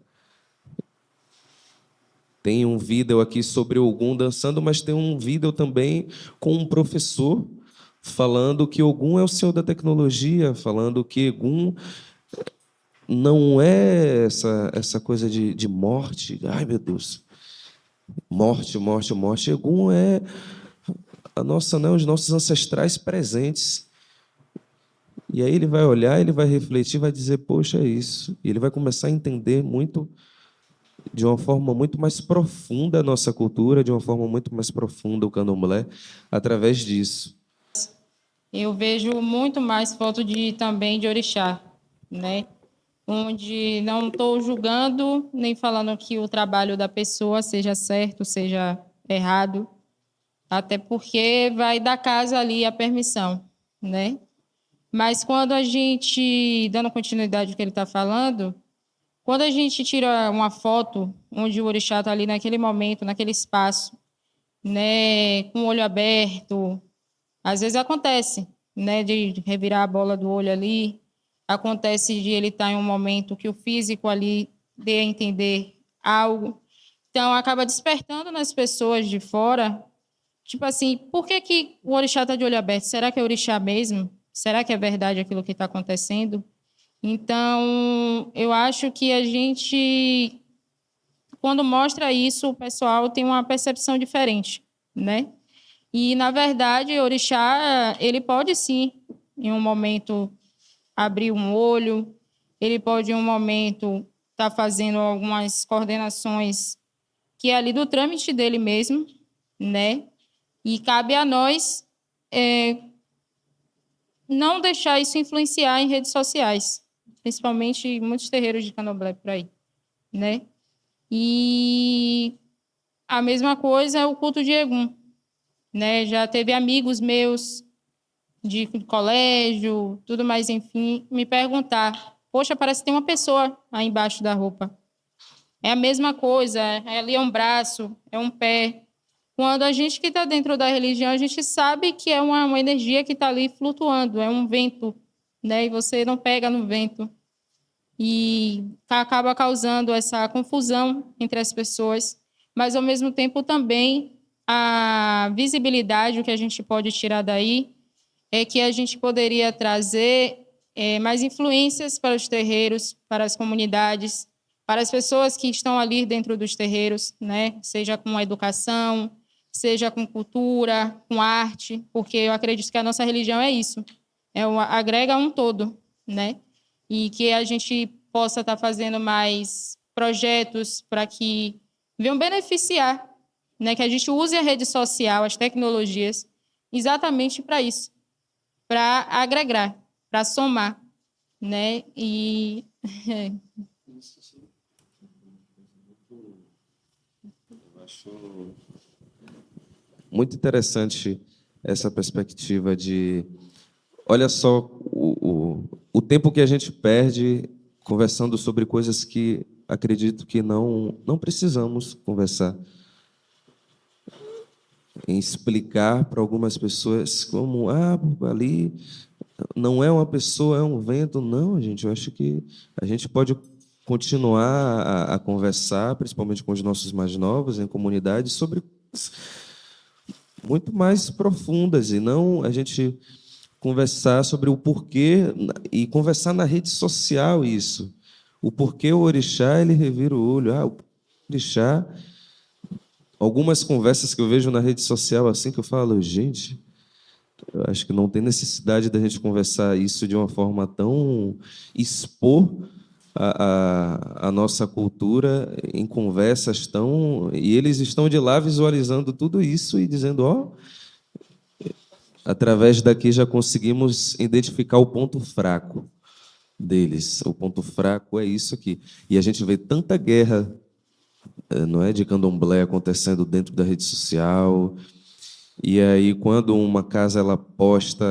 tem um vídeo aqui sobre Ogum dançando, mas tem um vídeo também com um professor falando que Ogum é o senhor da tecnologia, falando que Ogum não é essa coisa de morte. Ai, meu Deus. Morte, morte, morte. Ogum é os nossos ancestrais presentes. E aí ele vai olhar, ele vai refletir, vai dizer, poxa, é isso. E ele vai começar a entender de uma forma muito mais profunda a nossa cultura, de uma forma muito mais profunda o candomblé, através disso. Eu vejo muito mais foto também de orixá, né? Onde não estou julgando nem falando que o trabalho da pessoa seja certo, seja errado, até porque vai da casa ali a permissão, né? Mas quando a gente, dando continuidade ao que ele está falando, quando a gente tira uma foto onde o orixá está ali naquele momento, naquele espaço, né, com o olho aberto, às vezes acontece, né, de revirar a bola do olho ali, acontece de ele estar em um momento que o físico ali dê a entender algo. Então, acaba despertando nas pessoas de fora, tipo assim, por que o orixá está de olho aberto? Será que é orixá mesmo? Será que é verdade aquilo que está acontecendo? Então, eu acho que a gente, quando mostra isso, o pessoal tem uma percepção diferente, né? E, na verdade, o orixá, ele pode sim, em um momento, abrir um olho, ele pode, em um momento, estar fazendo algumas coordenações que é ali do trâmite dele mesmo, né? E cabe a nós não deixar isso influenciar em redes sociais, principalmente muitos terreiros de candomblé por aí, né? E a mesma coisa é o culto de Egum, né? Já teve amigos meus de colégio, tudo mais, enfim, me perguntar, poxa, parece que tem uma pessoa aí embaixo da roupa. É a mesma coisa, ali é um braço, é um pé. Quando a gente que está dentro da religião, a gente sabe que é uma energia que está ali flutuando, é um vento, né? E você não pega no vento. E acaba causando essa confusão entre as pessoas, mas, ao mesmo tempo, também a visibilidade, o que a gente pode tirar daí, é que a gente poderia trazer mais influências para os terreiros, para as comunidades, para as pessoas que estão ali dentro dos terreiros, né? Seja com a educação, seja com cultura, com arte, porque eu acredito que a nossa religião é isso, agrega um todo, né? E que a gente possa estar fazendo mais projetos para que venham beneficiar, né? Que a gente use a rede social, as tecnologias, exatamente para isso, para agregar, para somar, né? E acho muito interessante essa perspectiva de, olha só, o tempo que a gente perde conversando sobre coisas que acredito que não precisamos conversar. Em explicar para algumas pessoas como, ali não é uma pessoa, é um vento. Não, gente, eu acho que a gente pode continuar a conversar, principalmente com os nossos mais novos, em comunidades, sobre coisas muito mais profundas, e não a gente conversar sobre o porquê, e conversar na rede social isso. O porquê o orixá, ele revira o olho. O orixá... Algumas conversas que eu vejo na rede social, assim, que eu falo, gente, eu acho que não tem necessidade da gente conversar isso de uma forma tão... expor a nossa cultura em conversas tão... E eles estão de lá visualizando tudo isso e dizendo, ó, através daqui já conseguimos identificar o ponto fraco deles. O ponto fraco é isso aqui. E a gente vê tanta guerra, não é, de candomblé acontecendo dentro da rede social. E aí, quando uma casa ela posta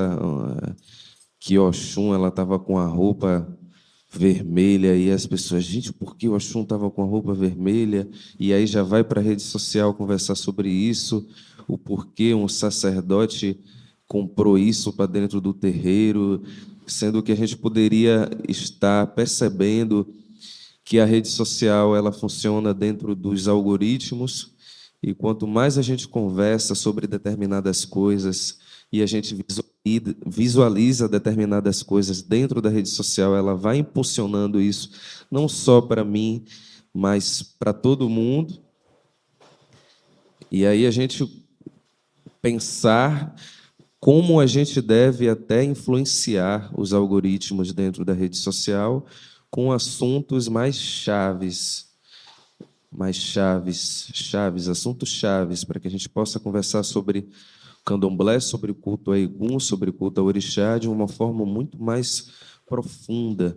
que Oxum ela estava com a roupa vermelha e as pessoas, gente, por que Oxum estava com a roupa vermelha? E aí já vai para a rede social conversar sobre isso, o porquê um sacerdote comprou isso para dentro do terreiro, sendo que a gente poderia estar percebendo que a rede social ela funciona dentro dos algoritmos e quanto mais a gente conversa sobre determinadas coisas e a gente visualiza determinadas coisas dentro da rede social, ela vai impulsionando isso não só para mim, mas para todo mundo. E aí a gente pensar como a gente deve até influenciar os algoritmos dentro da rede social com assuntos assuntos chaves, para que a gente possa conversar sobre candomblé, sobre o culto a Egum, sobre o culto a orixá, de uma forma muito mais profunda.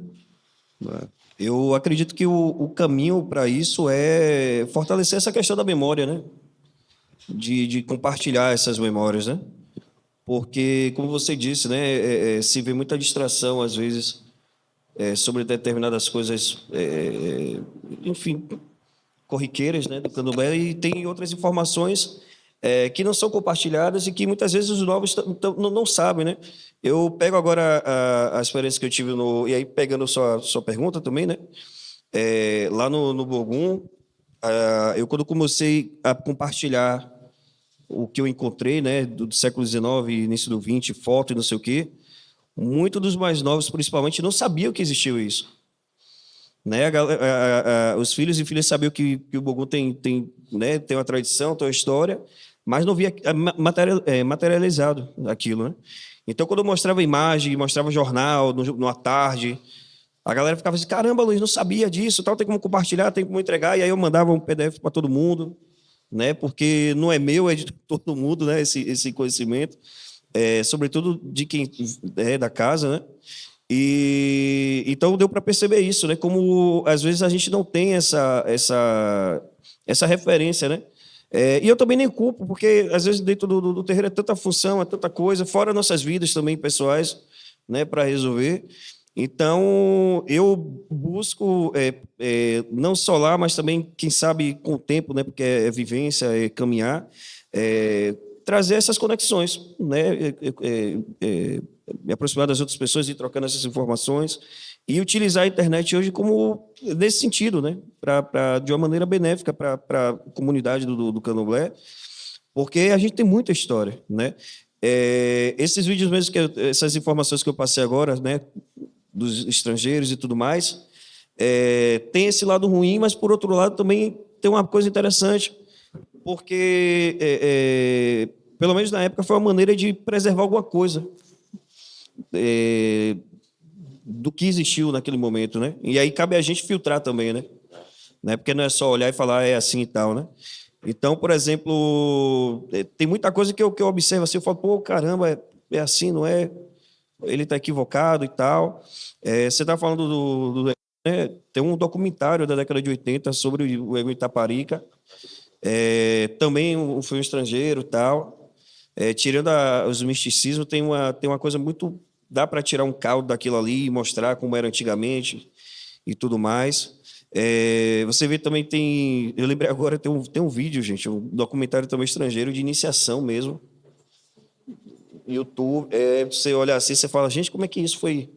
Eu acredito que o caminho para isso é fortalecer essa questão da memória, né? De compartilhar essas memórias, né? Porque, como você disse, né, se vê muita distração, às vezes, sobre determinadas coisas, enfim, corriqueiras, né, do candomblé, e tem outras informações que não são compartilhadas e que muitas vezes os novos não sabem, né? Eu pego agora a experiência que eu tive e aí pegando sua pergunta também, né? Lá no Bogum, eu quando comecei a compartilhar o que eu encontrei, né, do século XIX, início do XX, foto e não sei o quê, muitos dos mais novos, principalmente, não sabiam que existiu isso. Né? Os filhos e filhas sabiam que o Bogum tem uma tradição, tem uma história, mas não via materializado aquilo. Né? Então, quando eu mostrava imagem, mostrava jornal, numa tarde, a galera ficava assim, caramba, Luiz, não sabia disso, tal, tem como compartilhar, tem como entregar, e aí eu mandava um PDF para todo mundo, né? Porque não é meu, é de todo mundo, né? Esse conhecimento, sobretudo de quem é da casa, né? E então deu para perceber isso, né? Como às vezes a gente não tem essa referência, né? E eu também nem culpo, porque às vezes dentro do terreiro é tanta função, é tanta coisa, fora nossas vidas também pessoais, né? Para resolver. Então eu busco não só lá, mas também quem sabe com o tempo, né? Porque é vivência, é caminhar, trazer essas conexões, né? Me aproximar das outras pessoas e trocando essas informações e utilizar a internet hoje como nesse sentido, né? De uma maneira benéfica para a comunidade do candomblé, porque a gente tem muita história, né? Esses vídeos mesmo, essas informações que eu passei agora, né? Dos estrangeiros e tudo mais, tem esse lado ruim, mas por outro lado também tem uma coisa interessante, porque pelo menos na época foi uma maneira de preservar alguma coisa do que existiu naquele momento, né? E aí cabe a gente filtrar também, né? Porque não é só olhar e falar é assim e tal, né? Então, por exemplo, tem muita coisa que eu observo assim, eu falo, pô, caramba, é assim, não é? Ele está equivocado e tal. Você está falando né? Tem um documentário da década de 80 sobre o Egum Itaparica, também um filme estrangeiro e tal. Tirando os misticismos, tem uma coisa muito... Dá para tirar um caldo daquilo ali e mostrar como era antigamente e tudo mais. Você vê também eu lembrei agora, tem um vídeo, gente, um documentário também estrangeiro de iniciação mesmo. YouTube, você olha assim, você fala, gente, como é que isso foi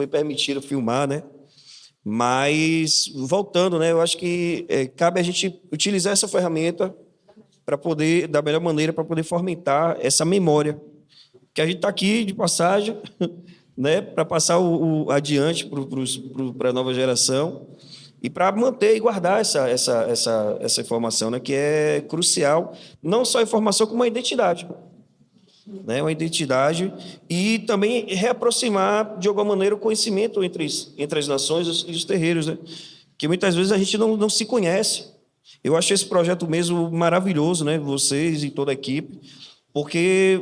permitido filmar, né? Mas, voltando, né, eu acho que cabe a gente utilizar essa ferramenta para poder, da melhor maneira, para poder fomentar essa memória. Que a gente está aqui de passagem, né, para passar adiante para a nova geração e para manter e guardar essa informação, né, que é crucial, não só a informação, como a identidade. né? Uma identidade e também reaproximar, de alguma maneira, o conhecimento entre as nações e os terreiros, né? Que muitas vezes a gente não se conhece. Eu acho esse projeto mesmo maravilhoso, né? Vocês e toda a equipe, porque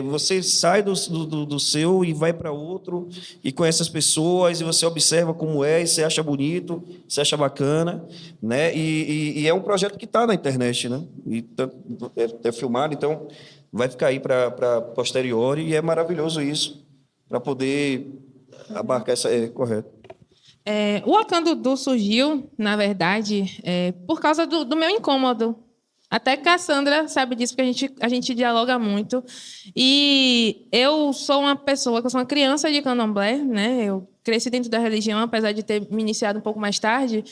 você sai do seu e vai para outro e conhece as pessoas e você observa como é e você acha bonito, você acha bacana, né? E é um projeto que está na internet, né? E é filmado, então vai ficar aí para posteriori e é maravilhoso isso, para poder abarcar essa... correto. O Akandudu surgiu, na verdade, por causa do meu incômodo. Até Cassandra sabe disso, porque a gente dialoga muito. E eu sou uma pessoa, eu sou uma criança de candomblé, né? Eu cresci dentro da religião, apesar de ter me iniciado um pouco mais tarde,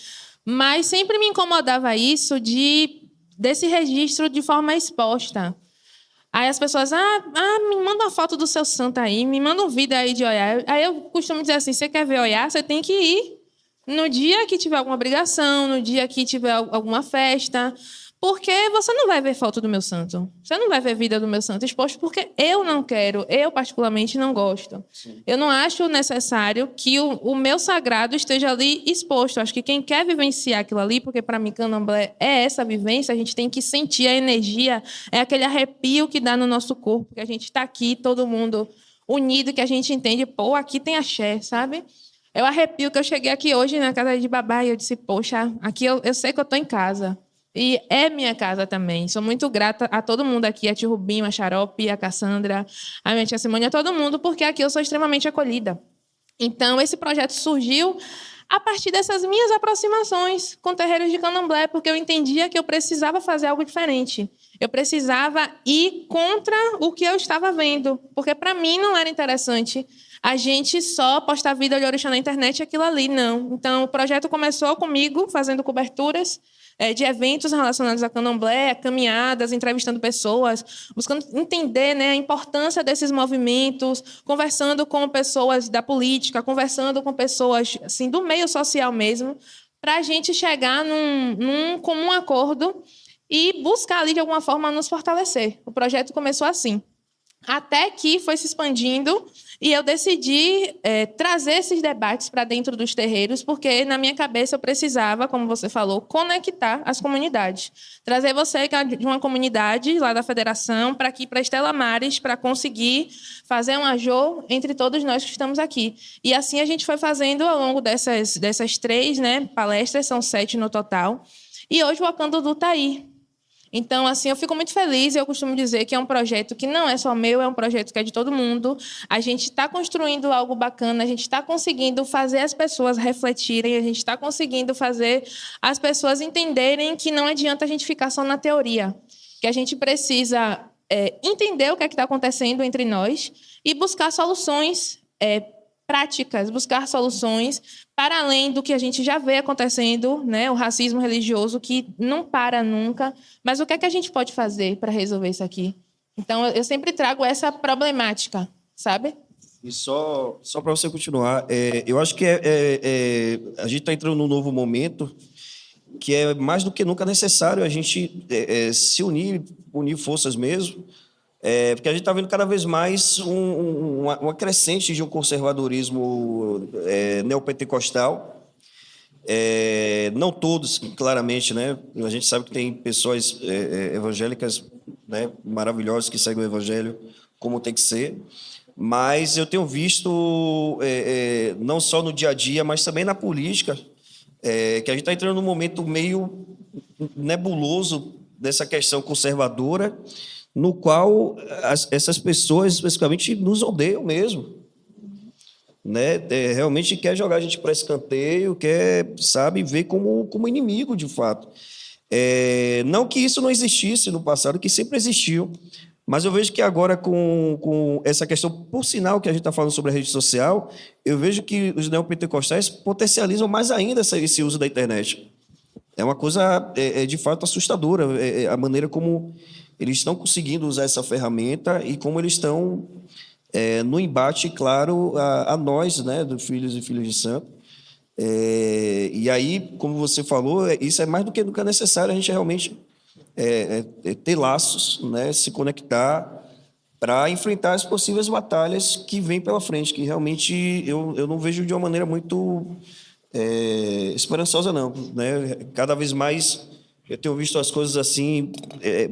mas sempre me incomodava isso desse registro de forma exposta. Aí as pessoas, me manda uma foto do seu santo aí, me manda um vídeo aí de Oiá. Aí eu costumo dizer assim, você quer ver Oiá, você tem que ir no dia que tiver alguma obrigação, no dia que tiver alguma festa, porque você não vai ver foto do meu santo. Você não vai ver vida do meu santo exposto, porque eu não quero, eu particularmente não gosto. Sim. Eu não acho necessário que o meu sagrado esteja ali exposto. Eu acho que quem quer vivenciar aquilo ali, porque para mim candomblé é essa vivência, a gente tem que sentir a energia, é aquele arrepio que dá no nosso corpo, que a gente está aqui, todo mundo unido, que a gente entende, pô, aqui tem axé, sabe? Eu arrepio que eu cheguei aqui hoje na casa de babá e eu disse, poxa, aqui eu sei que eu estou em casa. E é minha casa também. Sou muito grata a todo mundo aqui, a tio Rubinho, a Xarope, a Cassandra, a minha tia Simone, a todo mundo, porque aqui eu sou extremamente acolhida. Então, esse projeto surgiu a partir dessas minhas aproximações com terreiros de candomblé, porque eu entendia que eu precisava fazer algo diferente. Eu precisava ir contra o que eu estava vendo, porque para mim não era interessante a gente só postar vida de orixá na internet e aquilo ali, não. Então, o projeto começou comigo, fazendo coberturas de eventos relacionados a candomblé, caminhadas, entrevistando pessoas, buscando entender, né, a importância desses movimentos, conversando com pessoas da política, conversando com pessoas assim, do meio social mesmo, para a gente chegar num comum acordo e buscar ali, de alguma forma, nos fortalecer. O projeto começou assim. Até que foi se expandindo e eu decidi trazer esses debates para dentro dos terreiros, porque na minha cabeça eu precisava, como você falou, conectar as comunidades. Trazer você, que é de uma comunidade lá da federação, para aqui, para Estela Maris, para conseguir fazer um ajô entre todos nós que estamos aqui. E assim a gente foi fazendo ao longo dessas 3, né, palestras, são 7 no total. E hoje o Akandudu está aí. Então, assim, eu fico muito feliz e eu costumo dizer que é um projeto que não é só meu, é um projeto que é de todo mundo. A gente está construindo algo bacana, a gente está conseguindo fazer as pessoas refletirem, a gente está conseguindo fazer as pessoas entenderem que não adianta a gente ficar só na teoria, que a gente precisa entender o que é que está acontecendo entre nós e buscar soluções práticas, buscar soluções para além do que a gente já vê acontecendo, né? O racismo religioso que não para nunca. Mas o que é que a gente pode fazer para resolver isso aqui? Então, eu sempre trago essa problemática, sabe? E só para você continuar, eu acho que a gente está entrando num novo momento que é mais do que nunca necessário a gente se unir forças mesmo, porque a gente está vendo cada vez mais uma crescente de um conservadorismo neopentecostal. Não todos, claramente, né? A gente sabe que tem pessoas evangélicas, né, maravilhosas que seguem o evangelho como tem que ser, mas eu tenho visto, não só no dia a dia, mas também na política, que a gente está entrando num momento meio nebuloso dessa questão conservadora, no qual essas pessoas, especificamente, nos odeiam mesmo. Né? Realmente quer jogar a gente para escanteio, quer, sabe, ver como inimigo, de fato. Não que isso não existisse no passado, que sempre existiu, mas eu vejo que agora, com essa questão, por sinal que a gente está falando sobre a rede social, eu vejo que os neopentecostais potencializam mais ainda esse uso da internet. É uma coisa, de fato, assustadora, a maneira como eles estão conseguindo usar essa ferramenta e como eles estão no embate, claro, a nós, né, dos filhos e filhas de santo. E aí, como você falou, isso é mais do que nunca necessário a gente realmente ter laços, né, se conectar para enfrentar as possíveis batalhas que vêm pela frente, que realmente eu não vejo de uma maneira muito esperançosa, não, né? Cada vez mais eu tenho visto as coisas assim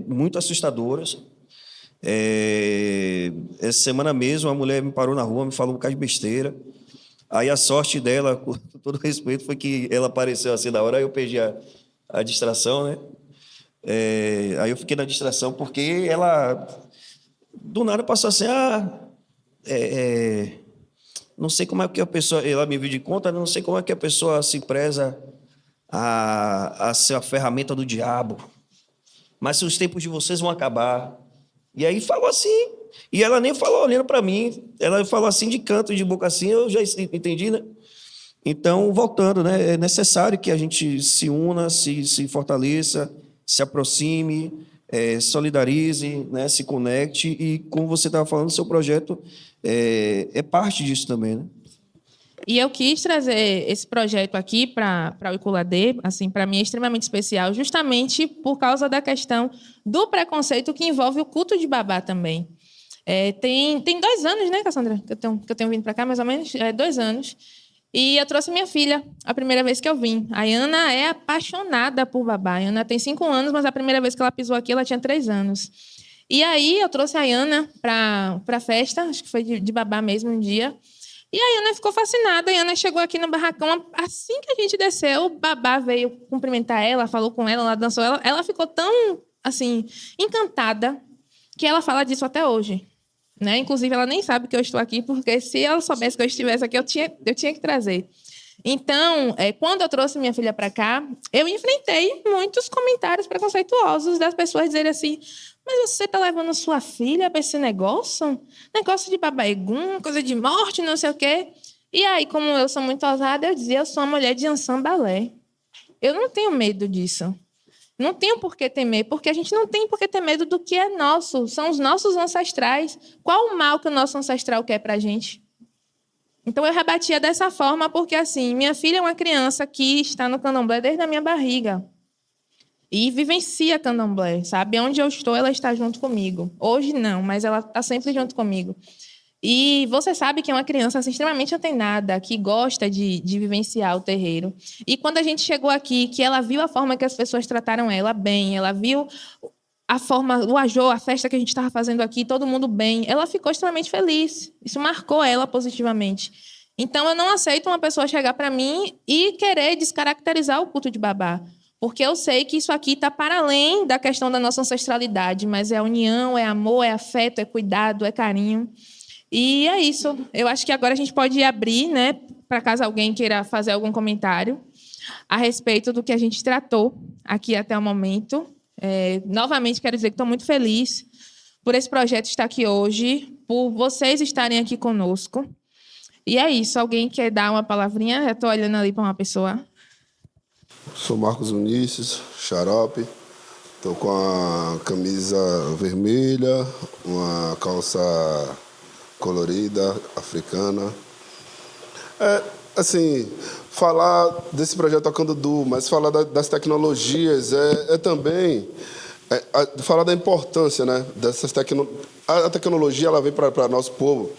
muito assustadoras. Essa semana mesmo, uma mulher me parou na rua, me falou um bocado de besteira. Aí a sorte dela, com todo respeito, foi que ela apareceu assim na hora, aí eu perdi a distração, né? Aí eu fiquei na distração porque ela, do nada, passou assim, não sei como é que a pessoa, ela me viu de conta, não sei como é que a pessoa se preza a ser a ferramenta do diabo, mas os tempos de vocês vão acabar. E aí falou assim, e ela nem falou olhando para mim, ela falou assim de canto, de boca assim, eu já entendi, né? Então, voltando, né? É necessário que a gente se una, se fortaleça, se aproxime, solidarize, né? Se conecte e, como você estava falando, seu projeto é parte disso também, né? E eu quis trazer esse projeto aqui para o Iculadê, assim, para mim é extremamente especial, justamente por causa da questão do preconceito que envolve o culto de babá também. Tem 2 anos, né, Cassandra, que eu tenho vindo para cá, mais ou menos, 2 anos. E eu trouxe minha filha, a primeira vez que eu vim. A Ana é apaixonada por babá. A Ana tem 5 anos, mas a primeira vez que ela pisou aqui, ela tinha 3 anos. E aí eu trouxe a Ana para a festa, acho que foi de babá mesmo um dia. E a Ana ficou fascinada. A Ana chegou aqui no barracão. Assim que a gente desceu, o babá veio cumprimentar ela, falou com ela, ela dançou. Ela ficou tão, assim, encantada que ela fala disso até hoje. Né? Inclusive, ela nem sabe que eu estou aqui, porque se ela soubesse que eu estivesse aqui, eu tinha que trazer. Então, quando eu trouxe minha filha para cá, eu enfrentei muitos comentários preconceituosos das pessoas dizerem assim: mas você está levando sua filha para esse negócio? Negócio de babaegum, coisa de morte, não sei o quê. E aí, como eu sou muito ousada, eu dizia: eu sou uma mulher de Ansan Balé. Eu não tenho medo disso. Não tenho por que temer, porque a gente não tem por que ter medo do que é nosso. São os nossos ancestrais. Qual o mal que o nosso ancestral quer para a gente? Então, eu rebatia dessa forma, porque, assim, minha filha é uma criança que está no candomblé desde a minha barriga. E vivencia candomblé, sabe? Onde eu estou, ela está junto comigo. Hoje, não, mas ela está sempre junto comigo. E você sabe que é uma criança assim, extremamente antenada, que gosta de vivenciar o terreiro. E quando a gente chegou aqui, que ela viu a forma que as pessoas trataram ela bem, ela viu a forma, o ajô, a festa que a gente estava fazendo aqui, todo mundo bem, ela ficou extremamente feliz. Isso marcou ela positivamente. Então, eu não aceito uma pessoa chegar para mim e querer descaracterizar o culto de babá. Porque eu sei que isso aqui está para além da questão da nossa ancestralidade, mas é união, é amor, é afeto, é cuidado, é carinho. E é isso. Eu acho que agora a gente pode abrir, né, para caso alguém queira fazer algum comentário a respeito do que a gente tratou aqui até o momento. Novamente, quero dizer que estou muito feliz por esse projeto estar aqui hoje, por vocês estarem aqui conosco. E é isso. Alguém quer dar uma palavrinha? Eu estou olhando ali para uma pessoa. Sou Marcos Unisses, xarope. Estou com a camisa vermelha, uma calça colorida, africana. Assim, falar desse projeto Tocandudu, mas falar das tecnologias também falar da importância, né, dessas tecnologias. A tecnologia, ela vem para nosso povo.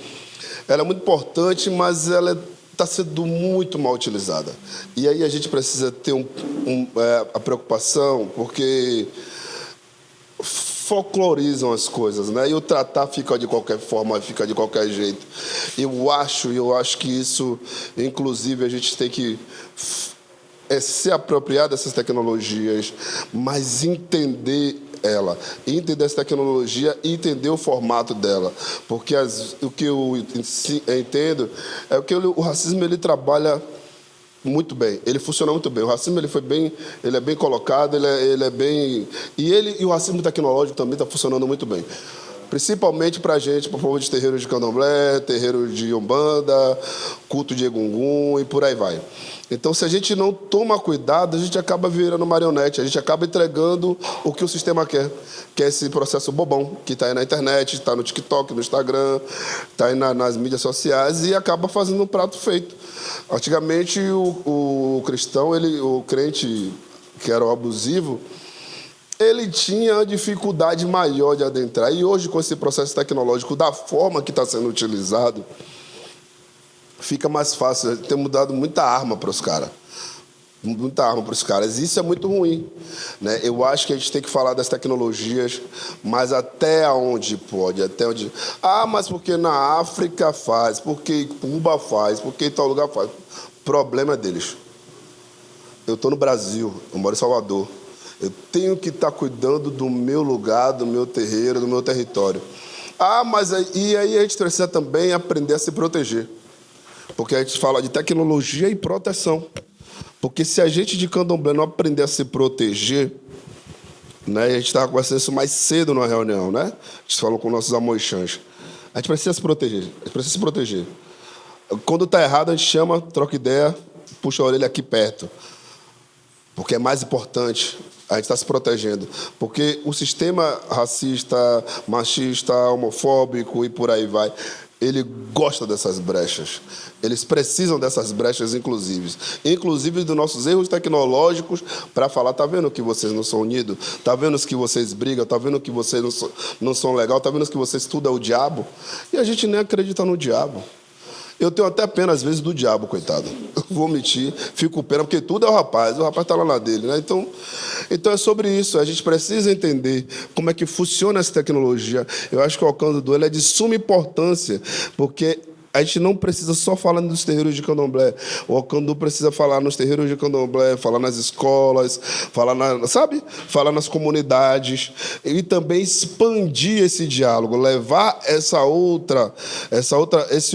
Ela é muito importante, mas ela está sendo muito mal utilizada. E aí a gente precisa ter a preocupação, porque folclorizam as coisas, né? E o tratar fica de qualquer forma, fica de qualquer jeito. Eu acho que isso, inclusive, a gente tem que se apropriar dessas tecnologias, mas entender essa tecnologia e entender o formato dela, porque o que eu entendo é que o racismo ele trabalha muito bem, ele funciona muito bem. O racismo ele é bem colocado, ele é bem e o racismo tecnológico também está funcionando muito bem. Principalmente para a gente, para o povo de terreiro de candomblé, terreiro de umbanda, culto de egungun e por aí vai. Então, se a gente não toma cuidado, a gente acaba virando marionete, a gente acaba entregando o que o sistema quer, que é esse processo bobão, que está aí na internet, está no TikTok, no Instagram, está aí nas mídias sociais e acaba fazendo um prato feito. Antigamente, o cristão, o crente que era o abusivo, ele tinha dificuldade maior de adentrar. E hoje, com esse processo tecnológico, da forma que está sendo utilizado, fica mais fácil. Temos dado muita arma para os caras. Muita arma para os caras. Isso é muito ruim, né? Eu acho que a gente tem que falar das tecnologias, mas até onde pode, até onde... mas porque na África faz, porque Cuba faz, porque em tal lugar faz. O problema é deles. Eu estou no Brasil, eu moro em Salvador. Eu tenho que estar cuidando do meu lugar, do meu terreiro, do meu território. Mas aí a gente precisa também aprender a se proteger. Porque a gente fala de tecnologia e proteção. Porque se a gente de candomblé não aprender a se proteger, né, a gente estava conversando isso mais cedo na reunião, né? A gente falou com nossos amoixãs. A gente precisa se proteger. A gente precisa se proteger. Quando está errado, a gente chama, troca ideia, puxa a orelha aqui perto. Porque é mais importante. A gente está se protegendo. Porque o sistema racista, machista, homofóbico e por aí vai, ele gosta dessas brechas. Eles precisam dessas brechas, inclusive dos nossos erros tecnológicos, para falar, tá vendo que vocês não são unidos? Tá vendo que vocês brigam? Tá vendo que vocês não são legais? Tá vendo que vocês tudo é o diabo? E a gente nem acredita no diabo. Eu tenho até pena, às vezes, do diabo, coitado. Eu vou mentir, fico com pena, porque tudo é o rapaz está lá na dele, né? Então é sobre isso. A gente precisa entender como é que funciona essa tecnologia. Eu acho que o Candomblé ele é de suma importância, porque a gente não precisa só falar nos terreiros de candomblé. O Ocandu precisa falar nos terreiros de candomblé, falar nas escolas, falar nas comunidades e também expandir esse diálogo, levar esse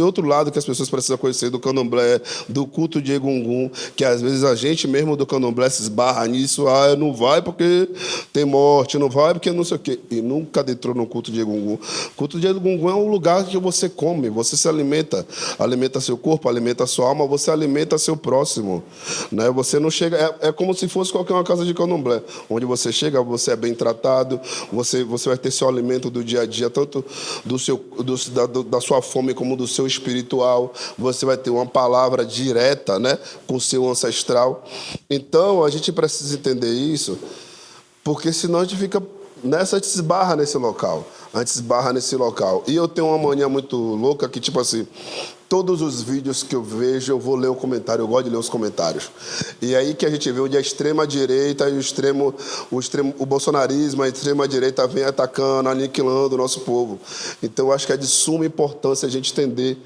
outro lado que as pessoas precisam conhecer do candomblé, do culto de Egungun, que às vezes a gente mesmo do candomblé se esbarra nisso, não vai porque tem morte, não vai porque não sei o quê. E nunca adentrou no culto de Egungun. O culto de Egungun é um lugar que você come, você se alimenta seu corpo, alimenta sua alma, você alimenta seu próximo, né? Você não chega, é como se fosse qualquer uma casa de candomblé, onde você chega, você é bem tratado, você vai ter seu alimento do dia a dia, tanto da sua fome como do seu espiritual, você vai ter uma palavra direta, né, com o seu ancestral. Então a gente precisa entender isso, porque senão a gente fica nessa, a gente se esbarra nesse local. E eu tenho uma mania muito louca que, tipo assim, todos os vídeos que eu vejo, eu vou ler o comentário, eu gosto de ler os comentários. E aí que a gente vê onde a extrema-direita e o bolsonarismo, a extrema-direita vem atacando, aniquilando o nosso povo. Então, eu acho que é de suma importância a gente entender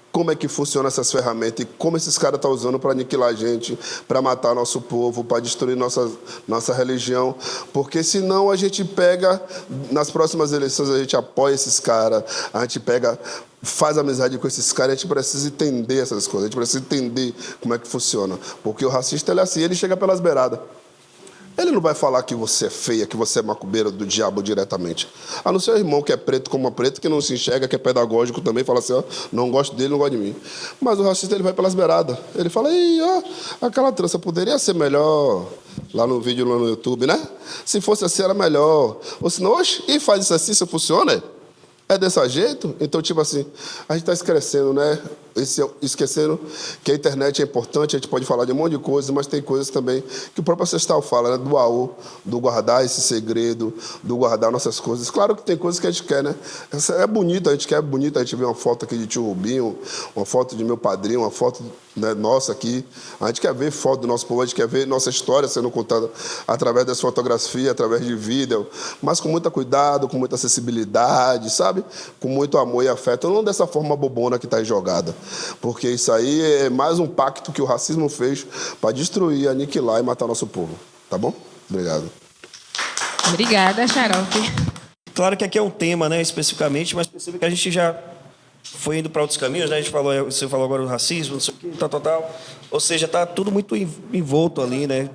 como é que funcionam essas ferramentas e como esses caras estão usando para aniquilar a gente, para matar nosso povo, para destruir nossa religião. Porque senão a gente pega, nas próximas eleições, a gente apoia esses caras, a gente faz amizade com esses caras, a gente precisa entender essas coisas, a gente precisa entender como é que funciona. Porque o racista, ele é assim, ele chega pelas beiradas. Ele não vai falar que você é feia, que você é macumbeira do diabo diretamente. A não ser o irmão que é preto como preto, que não se enxerga, que é pedagógico também, fala assim, não gosto dele, não gosto de mim. Mas o racista, ele vai pelas beiradas. Ele fala, aquela trança poderia ser melhor lá no vídeo, lá no YouTube, né? Se fosse assim, era melhor. Ou senão, e faz isso assim, isso funciona? É desse jeito? Então, tipo assim, a gente está esquecendo, né? Esquecendo que a internet é importante, a gente pode falar de um monte de coisas, mas tem coisas também que o próprio ancestral fala, né? Do AU, do guardar esse segredo, do guardar nossas coisas. Claro que tem coisas que a gente quer, né? É bonito, a gente quer bonito, a gente vê uma foto aqui de tio Rubinho, uma foto de meu padrinho, uma foto, né, nossa aqui. A gente quer ver foto do nosso povo, a gente quer ver nossa história sendo contada através das fotografias, através de vídeo, mas com muito cuidado, com muita acessibilidade, sabe? Com muito amor e afeto, não dessa forma bobona que está aí jogada. Porque isso aí é mais um pacto que o racismo fez para destruir, aniquilar e matar nosso povo. Tá bom? Obrigado. Obrigada, Xarope. Claro que aqui é um tema, né, especificamente, mas percebe que a gente já foi indo para outros caminhos, né? Você falou agora do racismo, não sei o que, tal. Ou seja, está tudo muito envolto ali, né?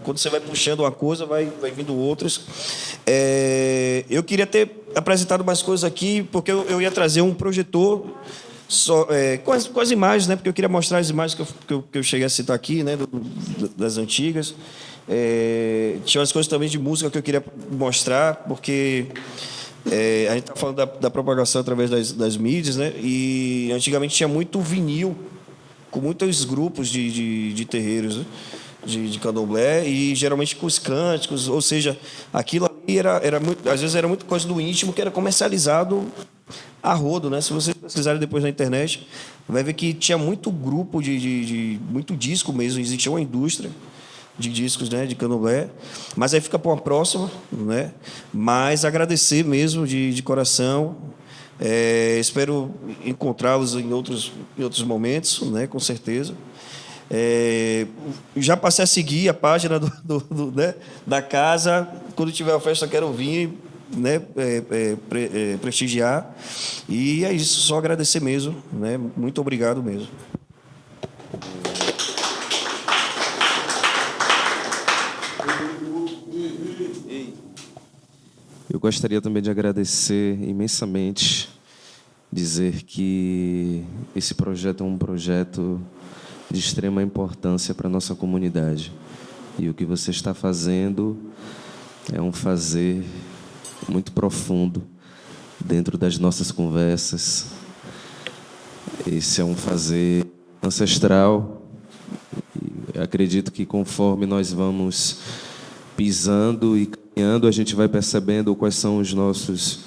Quando você vai puxando uma coisa, vai vindo outras. Eu queria ter apresentado mais coisas aqui, porque eu ia trazer um projetor com as imagens, né? Porque eu queria mostrar as imagens que eu cheguei a citar aqui, né? Das antigas. Tinha umas coisas também de música que eu queria mostrar, porque a gente está falando da propagação através das mídias, né? E antigamente tinha muito vinil, com muitos grupos de terreiros, né? de candomblé, e geralmente com os cânticos, ou seja, aquilo ali era muito, às vezes era muito coisa do íntimo que era comercializado a rodo, né? Se vocês pesquisarem depois na internet, vai ver que tinha muito grupo de muito disco mesmo, existia uma indústria de discos, né, de candomblé, mas aí fica para uma próxima, né? Mas agradecer mesmo de coração. Espero encontrá-los em outros momentos, né, com certeza. Já passei a seguir a página né, da casa. Quando tiver a festa, quero vir, né, prestigiar. E é isso, só agradecer mesmo, né? Muito obrigado mesmo. Eu gostaria também de agradecer imensamente, dizer que esse projeto é um projeto de extrema importância para a nossa comunidade. E o que você está fazendo é um fazer muito profundo dentro das nossas conversas. Esse é um fazer ancestral. E acredito que conforme nós vamos pisando e caminhando, a gente vai percebendo quais são os nossos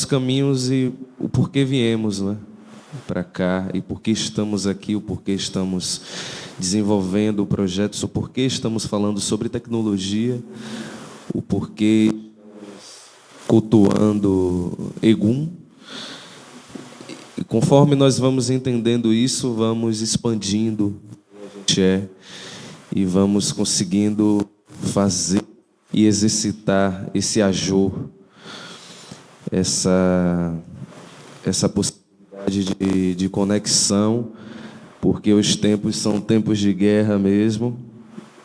caminhos e o porquê viemos, né, para cá, e por que estamos aqui, o porquê estamos desenvolvendo projetos, o porquê estamos falando sobre tecnologia, o porquê cultuando Egum. E conforme nós vamos entendendo isso, vamos expandindo o que a gente é e vamos conseguindo fazer e exercitar esse ajô, essa possibilidade de conexão, porque os tempos são tempos de guerra mesmo,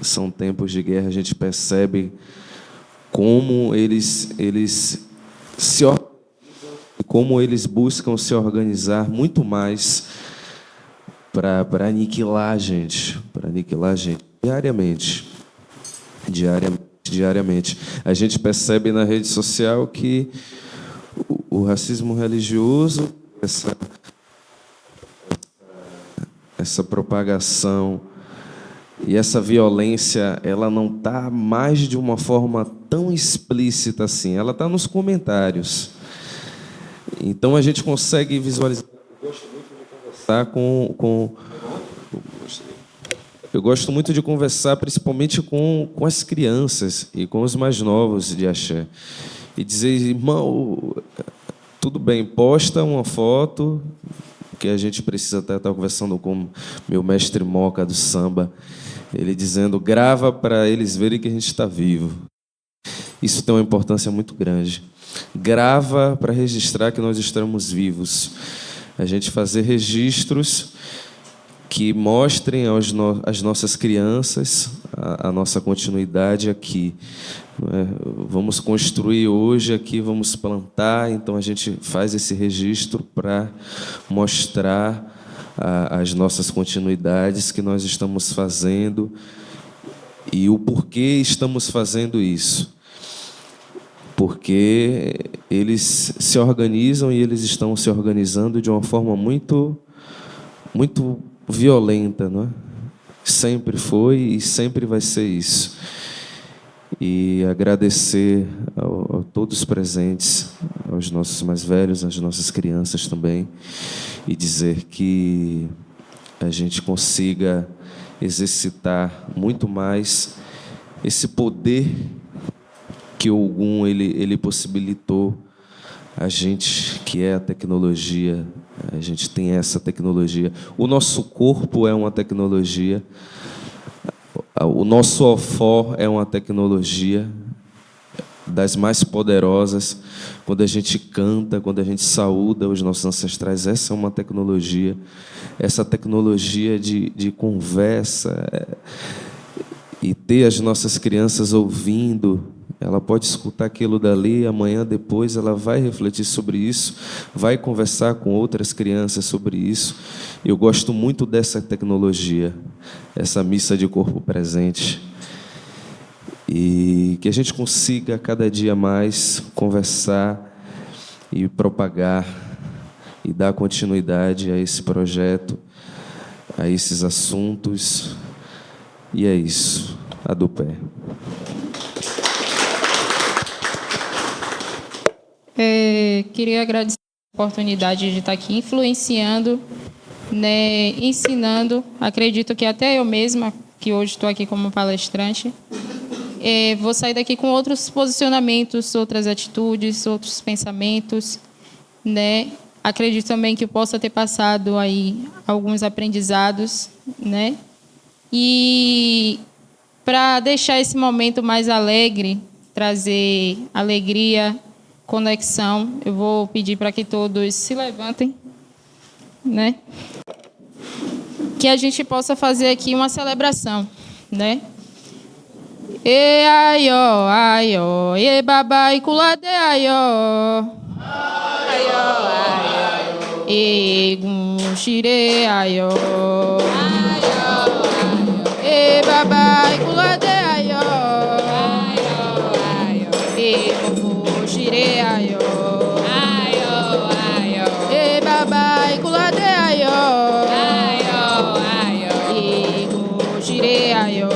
são tempos de guerra. A gente percebe como eles se organizam, como eles buscam se organizar muito mais para aniquilar a gente diariamente. A gente percebe na rede social que o racismo religioso, essa propagação e essa violência, ela não está mais de uma forma tão explícita assim, ela está nos comentários. Então a gente consegue visualizar. Eu gosto muito de conversar, principalmente com as crianças e com os mais novos de axé, e dizer: irmão, tudo bem, posta uma foto, que a gente precisa até estar conversando com meu mestre Moca do samba, ele dizendo: grava para eles verem que a gente está vivo. Isso tem uma importância muito grande. Grava para registrar que nós estamos vivos. A gente fazer registros que mostrem às nossas crianças a nossa continuidade aqui. Não é? Vamos construir hoje aqui, vamos plantar, então a gente faz esse registro para mostrar as nossas continuidades que nós estamos fazendo e o porquê estamos fazendo isso. Porque eles se organizam e eles estão se organizando de uma forma muito, muito violenta, não é? Sempre foi e sempre vai ser isso. E agradecer a todos os presentes, aos nossos mais velhos, às nossas crianças também, e dizer que a gente consiga exercitar muito mais esse poder que o Ogum ele possibilitou a gente, que é a tecnologia. A gente tem essa tecnologia. O nosso corpo é uma tecnologia. O nosso ofó é uma tecnologia das mais poderosas. Quando a gente canta, quando a gente saúda os nossos ancestrais, essa é uma tecnologia. Essa tecnologia de conversa e ter as nossas crianças ouvindo. Ela pode escutar aquilo dali, amanhã, depois, ela vai refletir sobre isso, vai conversar com outras crianças sobre isso. Eu gosto muito dessa tecnologia, essa missa de corpo presente. E que a gente consiga, cada dia mais, conversar e propagar e dar continuidade a esse projeto, a esses assuntos, E é isso. A do pé. Queria agradecer a oportunidade de estar aqui influenciando, né, ensinando. Acredito que até eu mesma, que hoje estou aqui como palestrante, vou sair daqui com outros posicionamentos, outras atitudes, outros pensamentos, né? Acredito também que possa ter passado aí alguns aprendizados, né? E para deixar esse momento mais alegre, trazer alegria, conexão, eu vou pedir para que todos se levantem, né? Que a gente possa fazer aqui uma celebração, né? E aió, e babai culade aió. Aió, aió. E gunshire aió. Aió, aió. E babai culade aió. Aió, aió. E gunshire aió. Aió, aió. E babai culade aió. Aió, aió. E gunshire aió.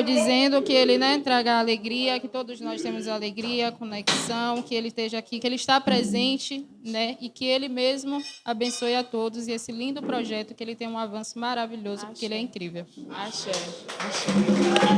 Dizendo que ele, né, traga alegria, que todos nós temos alegria, conexão, que ele esteja aqui, que ele está presente, né, e que ele mesmo abençoe a todos e esse lindo projeto, que ele tenha um avanço maravilhoso, porque ele é incrível. Axé. Axé.